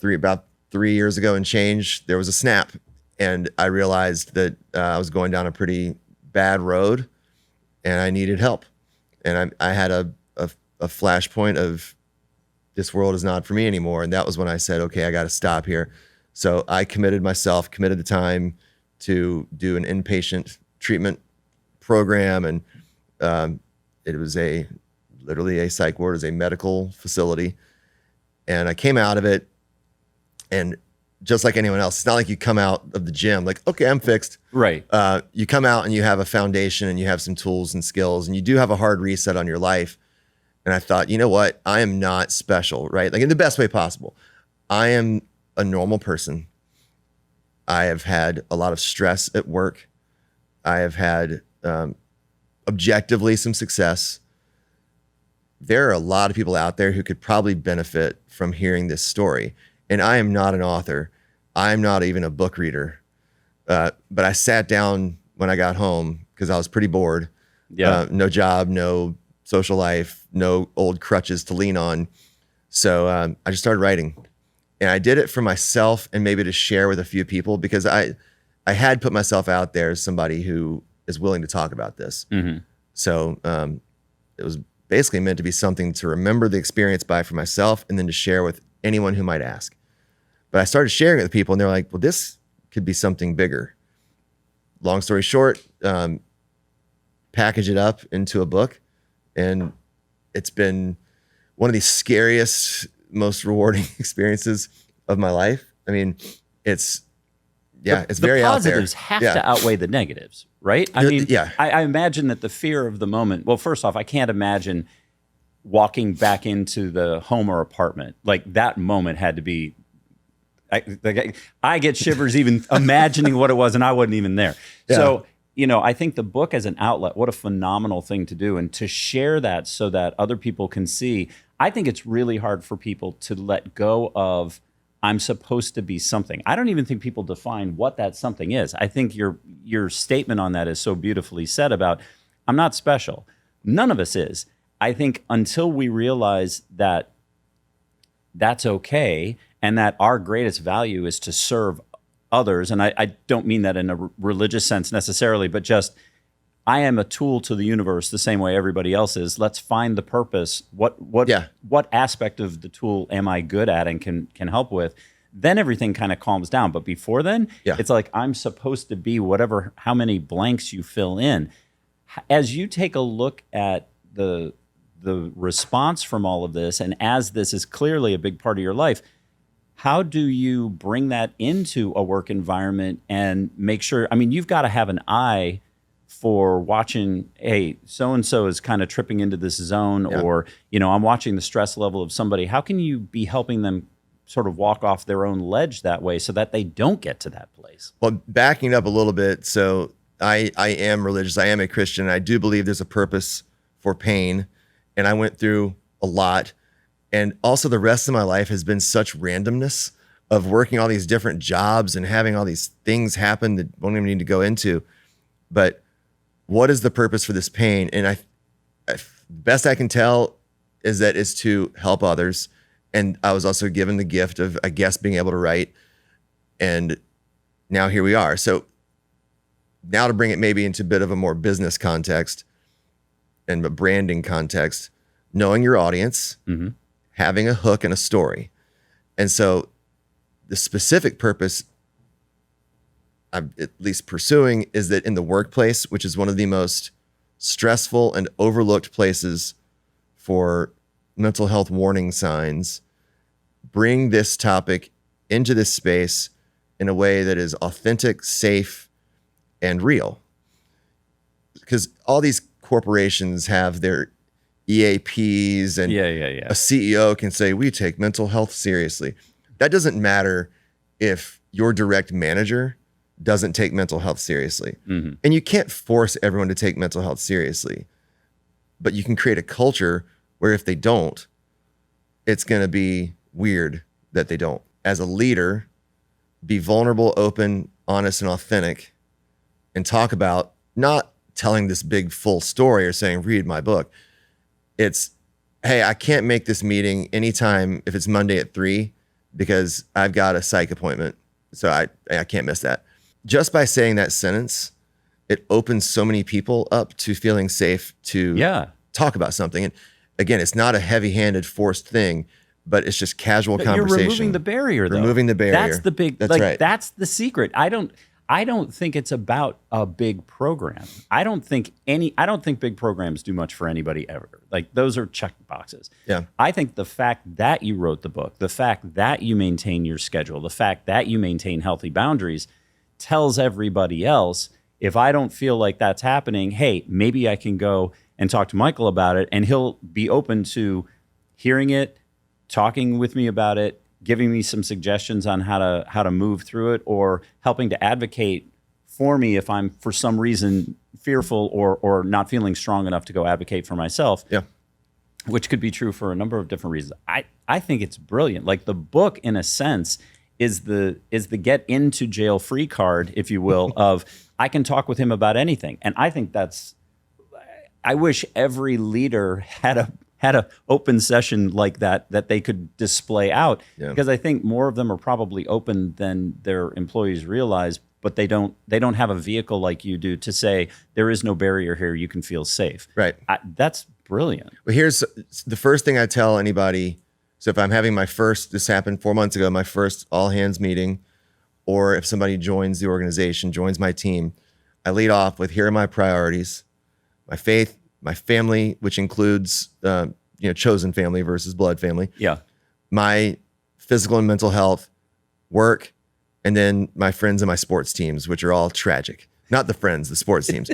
about 3 years ago and change, there was a snap. And I realized that I was going down a pretty bad road and I needed help. And I had a flashpoint of this world is not for me anymore. And that was when I said, okay, I got to stop here. So I committed the time to do an inpatient treatment program. And it was literally a psych ward, is a medical facility. And I came out of it, and just like anyone else, it's not like you come out of the gym like, okay, I'm fixed. Right. You come out and you have a foundation and you have some tools and skills and you do have a hard reset on your life. And I thought, you know what? I am not special, right? Like in the best way possible. I am a normal person. I have had a lot of stress at work. I have had objectively some success. There are a lot of people out there who could probably benefit from hearing this story. And I am not an author. I'm not even a book reader. But I sat down when I got home because I was pretty bored. Yeah. No job, no social life, no old crutches to lean on. So I just started writing. And I did it for myself and maybe to share with a few people because I had put myself out there as somebody who is willing to talk about this. Mm-hmm. So it was basically meant to be something to remember the experience by for myself and then to share with anyone who might ask. But I started sharing it with people and they're like, well, this could be something bigger. Long story short, package it up into a book. And it's been one of the scariest, most rewarding experiences of my life. I mean, it's very out there. The positives have to outweigh the negatives, right? I mean, I imagine that the fear of the moment, well, first off, I can't imagine walking back into the home or apartment. Like that moment had to be, I get shivers even imagining what it was, and I wasn't even there. Yeah. So, I think the book as an outlet, what a phenomenal thing to do. And to share that so that other people can see, I think it's really hard for people to let go of, I'm supposed to be something. I don't even think people define what that something is. I think your statement on that is so beautifully said about, I'm not special. None of us is. I think until we realize that that's okay and that our greatest value is to serve others, and I don't mean that in a religious sense necessarily, but just I am a tool to the universe the same way everybody else is. Let's find the purpose. What aspect of the tool am I good at and can help with? Then everything kind of calms down. But before then, it's like I'm supposed to be whatever, how many blanks you fill in. As you take a look at the response from all of this, and as this is clearly a big part of your life, how do you bring that into a work environment and make sure, I mean, you've got to have an eye for watching, hey, so-and-so is kind of tripping into this zone, or, I'm watching the stress level of somebody. How can you be helping them sort of walk off their own ledge that way so that they don't get to that place? Well, backing up a little bit, so I am religious. I am a Christian. I do believe there's a purpose for pain, and I went through a lot. And also the rest of my life has been such randomness of working all these different jobs and having all these things happen that won't even need to go into. But what is the purpose for this pain? And best I can tell is that it's to help others. And I was also given the gift of, I guess, being able to write. And now here we are. So now to bring it maybe into a bit of a more business context and a branding context, knowing your audience, having a hook and a story. And so the specific purpose I'm at least pursuing is that in the workplace, which is one of the most stressful and overlooked places for mental health warning signs, bring this topic into this space in a way that is authentic, safe, and real. Because all these corporations have their EAPs, and a CEO can say, we take mental health seriously. That doesn't matter if your direct manager doesn't take mental health seriously. And you can't force everyone to take mental health seriously, but you can create a culture where if they don't, it's going to be weird that they don't. As a leader, be vulnerable, open, honest, and authentic, and talk about not telling this big full story or saying, read my book. It's, hey, I can't make this meeting anytime if it's Monday at 3 because I've got a psych appointment. So I can't miss that. Just by saying that sentence, it opens so many people up to feeling safe to talk about something. And again, it's not a heavy-handed, forced thing, but it's just casual conversation. You're removing the barrier, though. Removing the barrier. That's the big, that's right. That's the secret. I don't think it's about a big program. I don't think big programs do much for anybody ever. Like those are check boxes. Yeah. I think the fact that you wrote the book, the fact that you maintain your schedule, the fact that you maintain healthy boundaries tells everybody else, if I don't feel like that's happening, hey, maybe I can go and talk to Michael about it, and he'll be open to hearing it, talking with me about it, giving me some suggestions on how to move through it, or helping to advocate for me if I'm for some reason fearful or not feeling strong enough to go advocate for myself. Yeah. Which could be true for a number of different reasons. I think it's brilliant. Like the book, in a sense, is the get into jail free card, if you will, of I can talk with him about anything. And I think I wish every leader had a open session like that they could display out, because I think more of them are probably open than their employees realize, but they don't have a vehicle like you do to say there is no barrier here, you can feel safe. Right. That's brilliant. Well, here's the first thing I tell anybody. So if I'm having this happened 4 months ago, my first all hands meeting, or if somebody joins the organization, joins my team, I lead off with, here are my priorities: my faith, my family, which includes, chosen family versus blood family. Yeah. My physical and mental health, work, and then my friends and my sports teams, which are all tragic. Not the friends, the sports teams.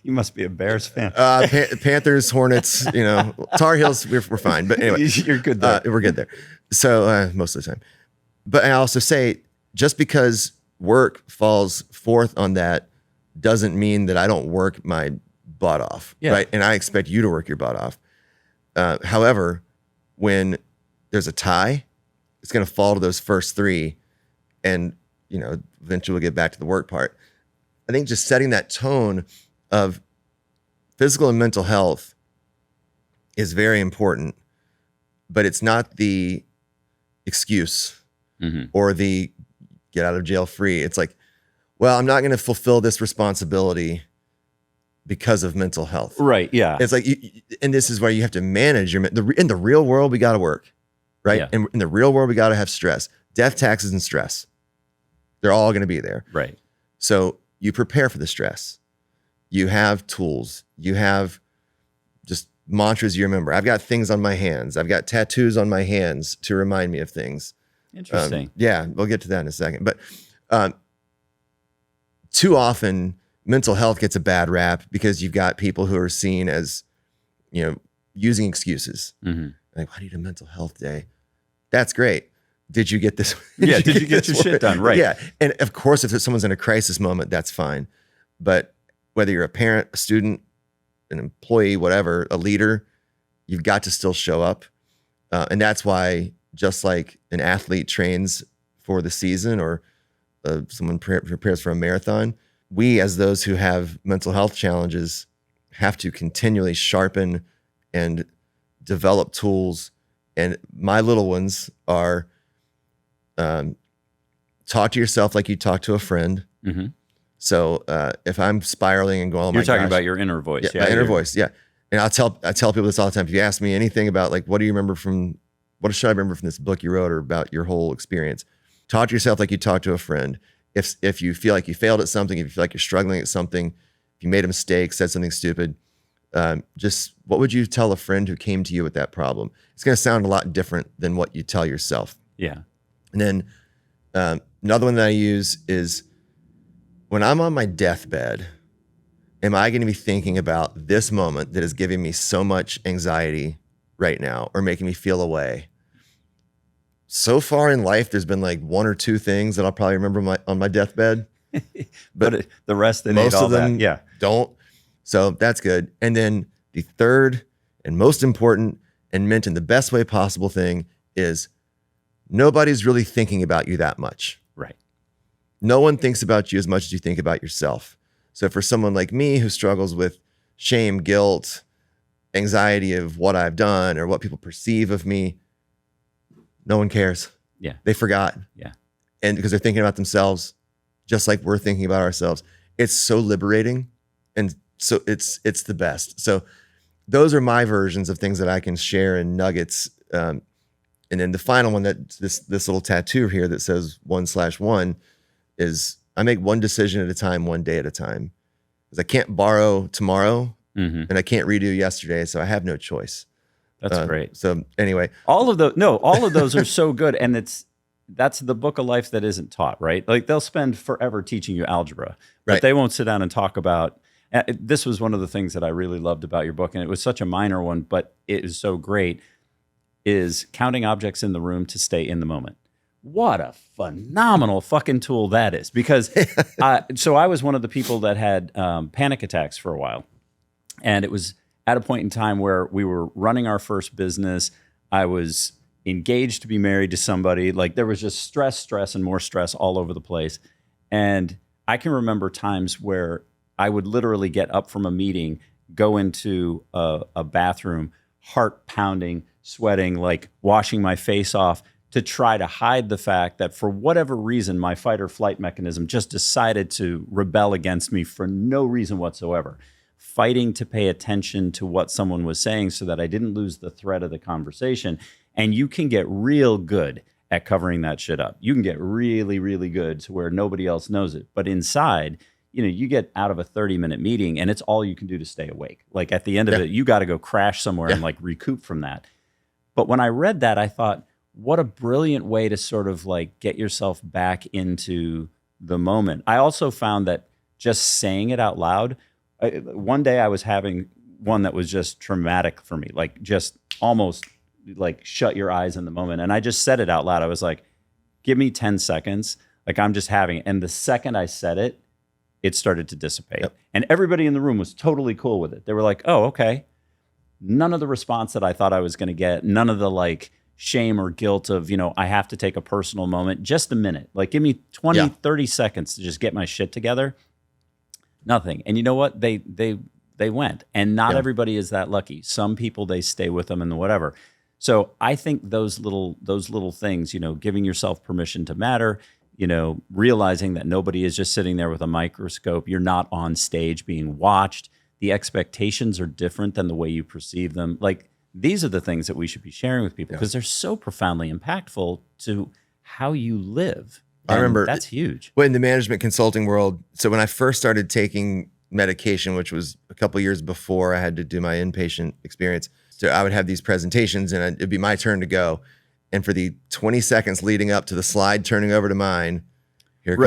You must be a Bears fan. Panthers, Hornets, Tar Heels, we're fine. But anyway, You're good there. we're good there. So most of the time. But I also say, just because work falls fourth on that doesn't mean that I don't work my butt off, right? And I expect you to work your butt off. However, when there's a tie, it's going to fall to those first three, and eventually we'll get back to the work part. I think just setting that tone of physical and mental health is very important, but it's not the excuse or the get out of jail free. It's like, well, I'm not going to fulfill this responsibility because of mental health. Right. Yeah. It's like, and this is where you have to manage in the real world, we got to work, right? Yeah. And in the real world, we got to have stress, death, taxes, and stress. They're all going to be there. Right. So you prepare for the stress. You have tools. You have just mantras you remember. I've got things on my hands. I've got tattoos on my hands to remind me of things. Interesting. Yeah, we'll get to that in a second. But too often, mental health gets a bad rap because you've got people who are seen as, using excuses. Like, I need a mental health day. That's great. Did you get this? Did you get your shit done? Right. Yeah. And of course, if someone's in a crisis moment, that's fine. But whether you're a parent, a student, an employee, whatever, a leader, you've got to still show up. And that's why, just like an athlete trains for the season or someone prepares for a marathon, we, as those who have mental health challenges, have to continually sharpen and develop tools. And my little ones are talk to yourself like you talk to a friend. So if I'm spiraling and going, oh my gosh. You're talking about your inner voice. Yeah, my inner voice. Yeah. And I tell people this all the time. If you ask me anything about, like, what should I remember from this book you wrote, or about your whole experience? Talk to yourself like you talk to a friend. If you feel like you failed at something, if you feel like you're struggling at something, if you made a mistake, said something stupid, just what would you tell a friend who came to you with that problem? It's going to sound a lot different than what you tell yourself. Yeah. And then another one that I use is, when I'm on my deathbed, am I going to be thinking about this moment that is giving me so much anxiety right now or making me feel away? So far in life, there's been like one or two things that I'll probably remember on my deathbed, but the rest most of them don't. So that's good. And then the third and most important and meant in the best way possible thing is, nobody's really thinking about you that much. Right. No one thinks about you as much as you think about yourself. So for someone like me who struggles with shame, guilt, anxiety of what I've done or what people perceive of me, no one cares. Yeah. They forgot. Yeah. And because they're thinking about themselves, just like we're thinking about ourselves. It's so liberating. And so it's the best. So those are my versions of things that I can share in nuggets. And then the final one, that this little tattoo here that says 1/1, is I make one decision at a time, one day at a time. Because I can't borrow tomorrow and I can't redo yesterday, so I have no choice. That's great. So anyway, all of those are so good, and that's the book of life that isn't taught, right? Like, they'll spend forever teaching you algebra, but right. They won't sit down and talk about. This was one of the things that I really loved about your book, and it was such a minor one, but it is so great. Is counting objects in the room to stay in the moment. What a phenomenal fucking tool that is. Because so I was one of the people that had panic attacks for a while. And it was at a point in time where we were running our first business. I was engaged to be married to somebody. Like, there was just stress, and more stress all over the place. And I can remember times where I would literally get up from a meeting, go into a bathroom, heart pounding, sweating, like washing my face off, to try to hide the fact that for whatever reason, my fight or flight mechanism just decided to rebel against me for no reason whatsoever. Fighting to pay attention to what someone was saying so that I didn't lose the thread of the conversation. And you can get real good at covering that shit up. You can get really, really good to where nobody else knows it. But inside, you get out of a 30-minute meeting and it's all you can do to stay awake. Like, at the end of it, you got to go crash somewhere and like recoup from that. But when I read that, I thought, what a brilliant way to sort of like get yourself back into the moment. I also found that just saying it out loud One day I was having one that was just traumatic for me, like just almost like shut your eyes in the moment. And I just said it out loud. I was like, give me 10 seconds. Like I'm just having it. And the second I said it, it started to dissipate. Yep. And everybody in the room was totally cool with it. They were like, oh, okay. None of the response that I thought I was going to get, none of the like shame or guilt of, I have to take a personal moment, just a minute. Like give me 20, 30 seconds to just get my shit together. Nothing. And you know what? They went. And not everybody is that lucky. Some people, they stay with them and whatever. So I think those little things, giving yourself permission to matter, realizing that nobody is just sitting there with a microscope. You're not on stage being watched. The expectations are different than the way you perceive them. Like these are the things that we should be sharing with people because they're so profoundly impactful to how you live. I remember that's huge. Well, in the management consulting world. So when I first started taking medication, which was a couple of years before I had to do my inpatient experience, so I would have these presentations and it'd be my turn to go. And for the 20 seconds leading up to the slide turning over to mine, here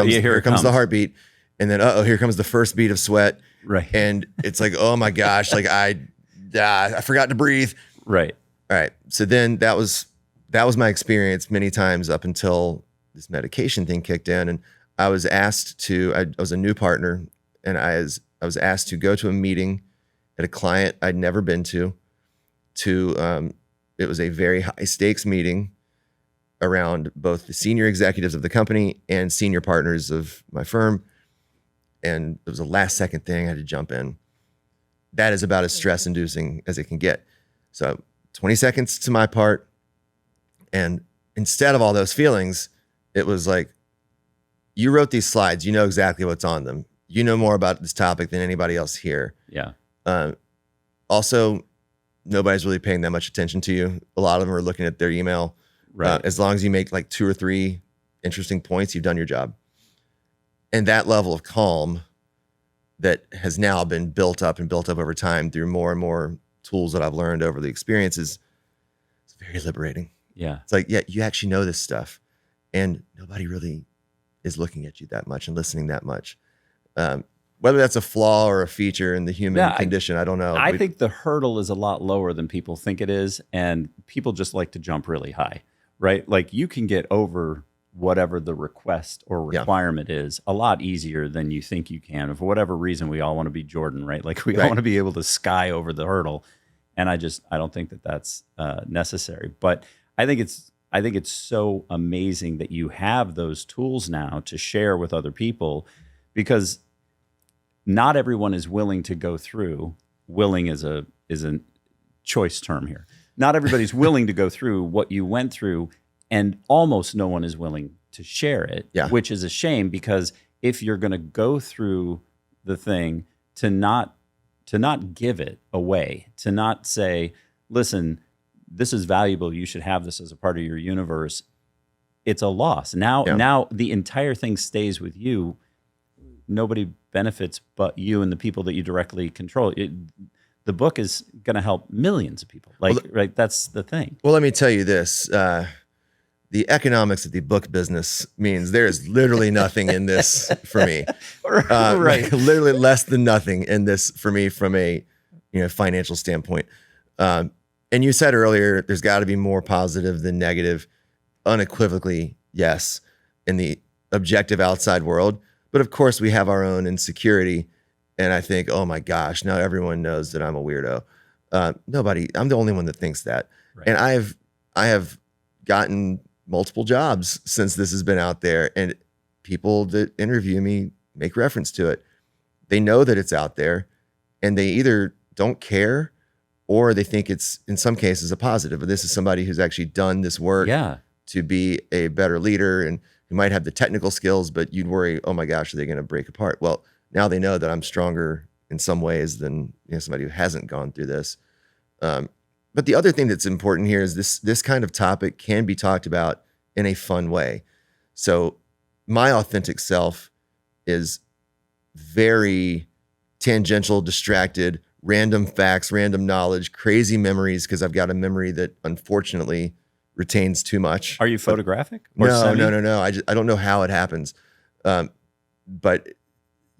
comes the heartbeat. And then, here comes the first beat of sweat. Right. And it's like, oh my gosh, like I forgot to breathe. Right. All right. So then that was my experience many times up until this medication thing kicked in. And I was asked to, I was a new partner, and I was asked to go to a meeting at a client I'd never been to. It was a very high stakes meeting around both the senior executives of the company and senior partners of my firm. And it was a last second thing. I had to jump in. That is about as stress inducing as it can get. So 20 seconds to my part. And instead of all those feelings, it was like, you wrote these slides, you know exactly what's on them. You know more about this topic than anybody else here. Yeah. Also, nobody's really paying that much attention to you. A lot of them are looking at their email. Right. As long as you make like 2 or 3 interesting points, you've done your job. And that level of calm that has now been built up over time through more and more tools that I've learned over the experiences, it's very liberating. Yeah. It's like, yeah, you actually know this stuff and nobody really is looking at you that much and listening that much. Whether that's a flaw or a feature in the human condition, I don't know. I think the hurdle is a lot lower than people think it is. And people just like to jump really high, right? Like you can get over whatever the request or requirement is a lot easier than you think you can. For whatever reason, we all want to be Jordan, right? Like we all want to be able to sky over the hurdle. And I don't think that that's necessary. But I think it's so amazing that you have those tools now to share with other people, because not everyone is willing to go through. Willing is a choice term here. Not everybody's willing to go through what you went through, and almost no one is willing to share it, which is a shame, because if you're going to go through the thing, to not give it away, to not say, listen, this is valuable, you should have this as a part of your universe, it's a loss. Now the entire thing stays with you. Nobody benefits but you and the people that you directly control. The book is going to help millions of people. Right? That's the thing. Well, let me tell you this. The economics of the book business means there is literally nothing in this for me. Right. Literally less than nothing in this for me from a financial standpoint. And you said earlier, there's got to be more positive than negative. Unequivocally, yes, in the objective outside world. But of course, we have our own insecurity. And I think, oh my gosh, now everyone knows that I'm a weirdo. I'm the only one that thinks that. Right. And I have gotten multiple jobs since this has been out there, and people that interview me make reference to it. They know that it's out there, and they either don't care or they think it's, in some cases, a positive. But this is somebody who's actually done this work to be a better leader, and who might have the technical skills, but you'd worry, oh my gosh, are they going to break apart? Well, now they know that I'm stronger in some ways than somebody who hasn't gone through this. But the other thing that's important here is this kind of topic can be talked about in a fun way. So my authentic self is very tangential, distracted, random facts, random knowledge, crazy memories, because I've got a memory that unfortunately retains too much. Are you photographic? No. I don't know how it happens. But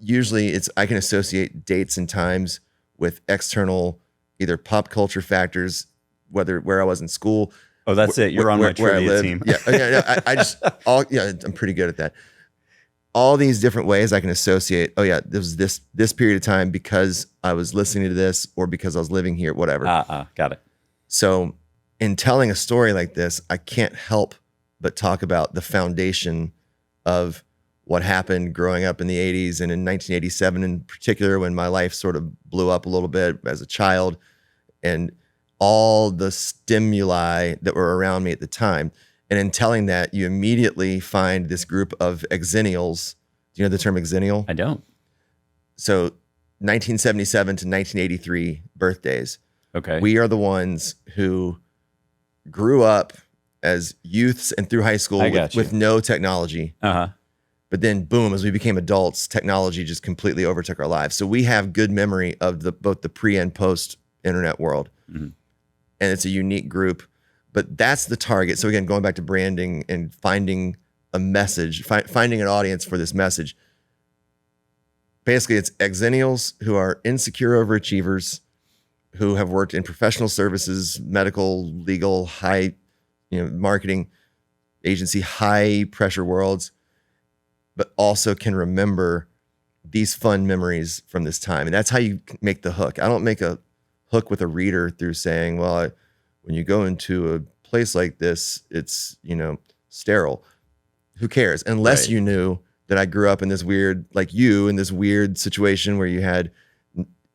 usually I can associate dates and times with external, either pop culture factors, where I was in school. Oh, that's it. You're on my trivia team. I'm pretty good at that. All these different ways I can associate. Oh yeah, this was this period of time because I was listening to this, or because I was living here, whatever. Got it. So in telling a story like this, I can't help but talk about the foundation of what happened growing up in the 80s and in 1987 in particular, when my life sort of blew up a little bit as a child, and all the stimuli that were around me at the time. And in telling that, you immediately find this group of exennials. Do you know the term exennial? I don't. So 1977 to 1983 birthdays. Okay. We are the ones who grew up as youths and through high school with no technology. But then boom, as we became adults, technology just completely overtook our lives. So we have good memory of both the pre and post internet world. Mm-hmm. And it's a unique group, but that's the target. So again, going back to branding and finding a message, finding an audience for this message. Basically, it's exennials who are insecure overachievers, who have worked in professional services, medical, legal, high, marketing agency, high pressure worlds, but also can remember these fun memories from this time. And that's how you make the hook. I don't make a hook with a reader through saying, well, when you go into a place like this, it's, sterile. Who cares? Unless you knew that I grew up in this weird, like you, in this weird situation where you had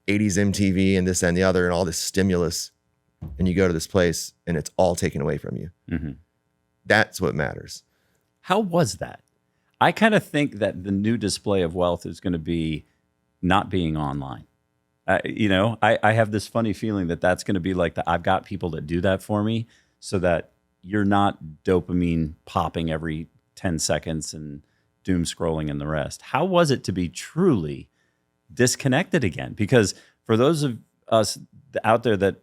80s MTV and this and the other and all this stimulus, and you go to this place and it's all taken away from you. Mm-hmm. That's what matters. How was that? I kind of think that the new display of wealth is going to be not being online. I have this funny feeling that that's going to be like I've got people that do that for me, so that you're not dopamine popping every 10 seconds and doom scrolling and the rest. How was it to be truly disconnected again? Because for those of us out there that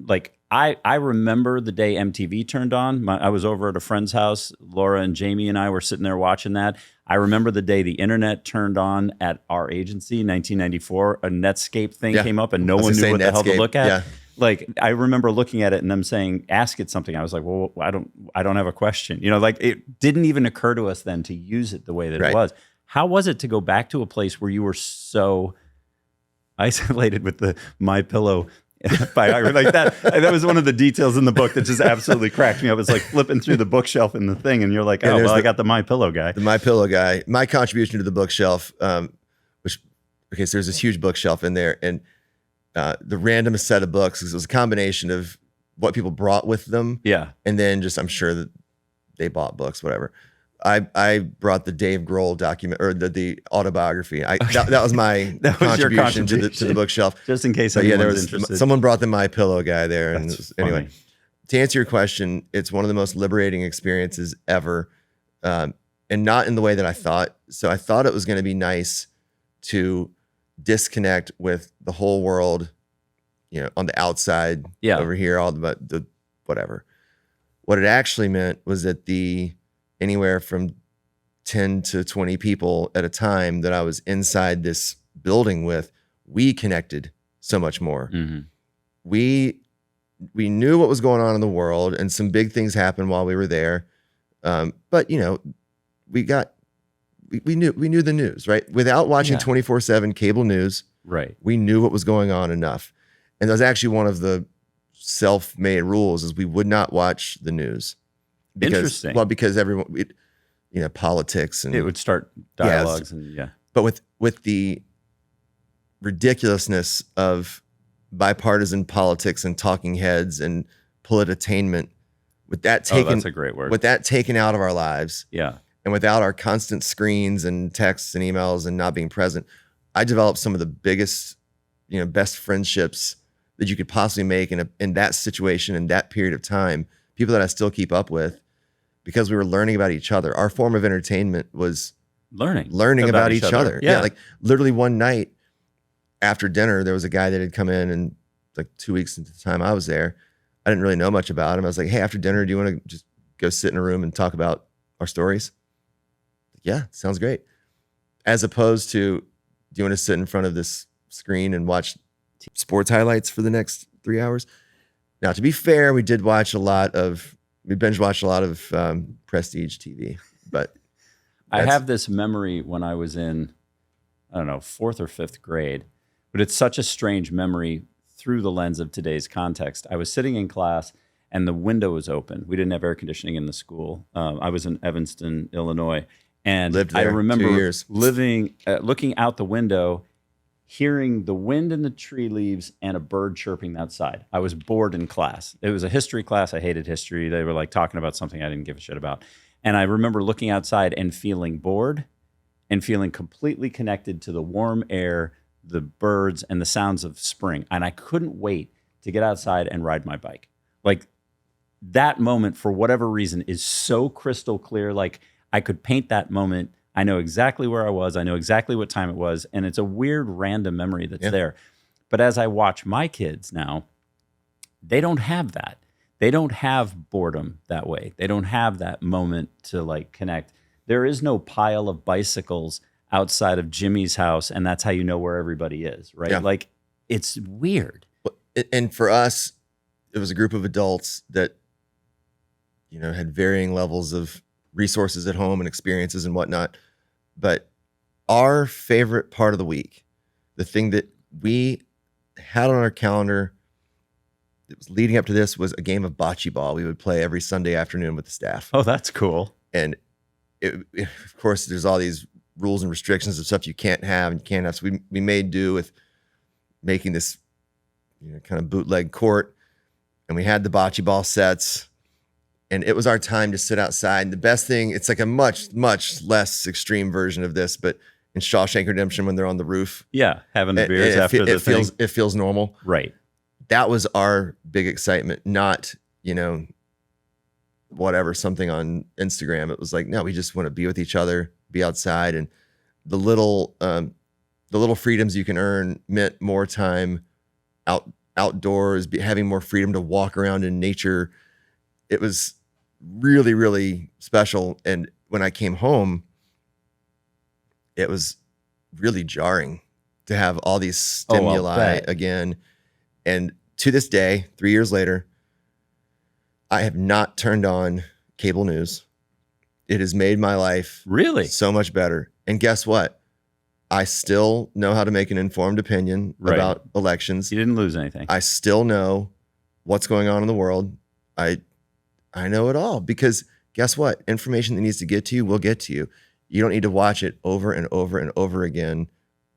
I remember the day MTV turned on. I was over at a friend's house. Laura and Jamie and I were sitting there watching that. I remember the day the internet turned on at our agency, 1994. A Netscape thing came up and no one knew what the hell to look at. Yeah. I remember looking at it and them saying, ask it something. I was like, well, I don't have a question. It didn't even occur to us then to use it the way that it was. How was it to go back to a place where you were so isolated with the My Pillow biography like that? That was one of the details in the book that just absolutely cracked me up. It's like flipping through the bookshelf in the thing, and you're like, I got the My Pillow guy. The My Pillow guy. My contribution to the bookshelf, so there's this huge bookshelf in there, and the randomest set of books, it was a combination of what people brought with them, and then just I'm sure that they bought books, whatever. I brought the Dave Grohl document, or the autobiography. That was my contribution to the bookshelf, just in case anyone's interested. Someone brought the My Pillow guy there, and anyway. To answer your question, it's one of the most liberating experiences ever, and not in the way that I thought. So I thought it was going to be nice to disconnect with the whole world, on the outside, over here, all the whatever. What it actually meant was that anywhere from 10 to 20 people at a time that I was inside this building with, we connected so much more. Mm-hmm. We knew what was going on in the world, and some big things happened while we were there. But we knew the news, right? Without watching 24/7 cable news, right? We knew what was going on enough. And that was actually one of the self-made rules, is we would not watch the news. Interesting. Well, because everyone, politics, and it would start dialogues, But with the ridiculousness of bipartisan politics and talking heads and polititainment, with that taken, that's a great word. With that taken out of our lives, and without our constant screens and texts and emails and not being present, I developed some of the biggest, best friendships that you could possibly make in that situation, in that period of time. People that I still keep up with, because we were learning about each other. Our form of entertainment was learning about each other. Yeah, like literally one night after dinner, there was a guy that had come in, and 2 weeks into the time I was there, I didn't really know much about him. I was like, hey, after dinner, do you want to just go sit in a room and talk about our stories? Yeah, sounds great. As opposed to do you want to sit in front of this screen and watch sports highlights for the next 3 hours? Now, to be fair, we binge watched a lot of prestige TV, but I have this memory when I was in, I don't know, 4th or 5th grade, but it's such a strange memory through the lens of today's context. I was sitting in class and the window was open. We didn't have air conditioning in the school. I was in Evanston, Illinois, and lived there I remember 2 years. looking out the window, hearing the wind in the tree leaves and a bird chirping outside. I was bored in class. It was a history class. I hated history. They were like talking about something I didn't give a shit about. And I remember looking outside and feeling bored and feeling completely connected to the warm air, the birds, and the sounds of spring. And I couldn't wait to get outside and ride my bike. Like that moment, for whatever reason, is so crystal clear. Like I could paint that moment. I know exactly where I was. I know exactly what time it was. And it's a weird random memory that's there. But as I watch my kids now, they don't have that. They don't have boredom that way. They don't have that moment to like connect. There is no pile of bicycles outside of Jimmy's house, and that's how you know where everybody is, right? Yeah. Like it's weird. And for us, it was a group of adults that, you know, had varying levels of resources at home and experiences and whatnot. But our favorite part of the week, the thing that we had on our calendar that was leading up to this, was a game of bocce ball we would play every Sunday afternoon with the staff. Oh, that's cool. And of course, there's all these rules and restrictions of stuff you can't have and you can't have. So we made do with making this, you know, kind of bootleg court, and we had the bocce ball sets, and it was our time to sit outside. And the best thing, it's like a much, much less extreme version of this, but in Shawshank Redemption, when they're on the roof, Yeah, having the beers after the thing. It feels normal. Right. That was our big excitement, not, you know, whatever, something on Instagram. It was like, no, we just want to be with each other, be outside, and the little freedoms you can earn meant more time outdoors, having more freedom to walk around in nature. It was really, really special. And when I came home, it was really jarring to have all these stimuli again. And to this day, 3 years later, I have not turned on cable news. It has made my life Really? so much better. And guess what? I still know how to make an informed opinion Right. about elections. You didn't lose anything. I still know what's going on in the world. I know it all, because guess what? Information that needs to get to you will get to you. You don't need to watch it over and over and over again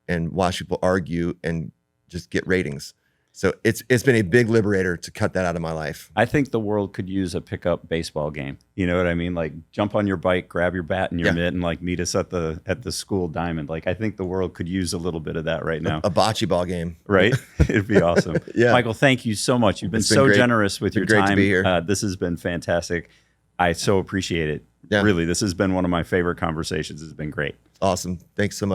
and watch people argue and just get ratings. So it's been a big liberator to cut that out of my life. I think the world could use a pickup baseball game. You know what I mean? Like jump on your bike, grab your bat and your mitt, and like meet us at the school diamond. Like I think the world could use a little bit of that right now. A bocce ball game. Right? It'd be awesome. Yeah. Michael, thank you so much. You've been It's been so great. generous with your Great time. to be here. This has been fantastic. I so appreciate it. Yeah. Really, this has been one of my favorite conversations. It's been great. Awesome. Thanks so much.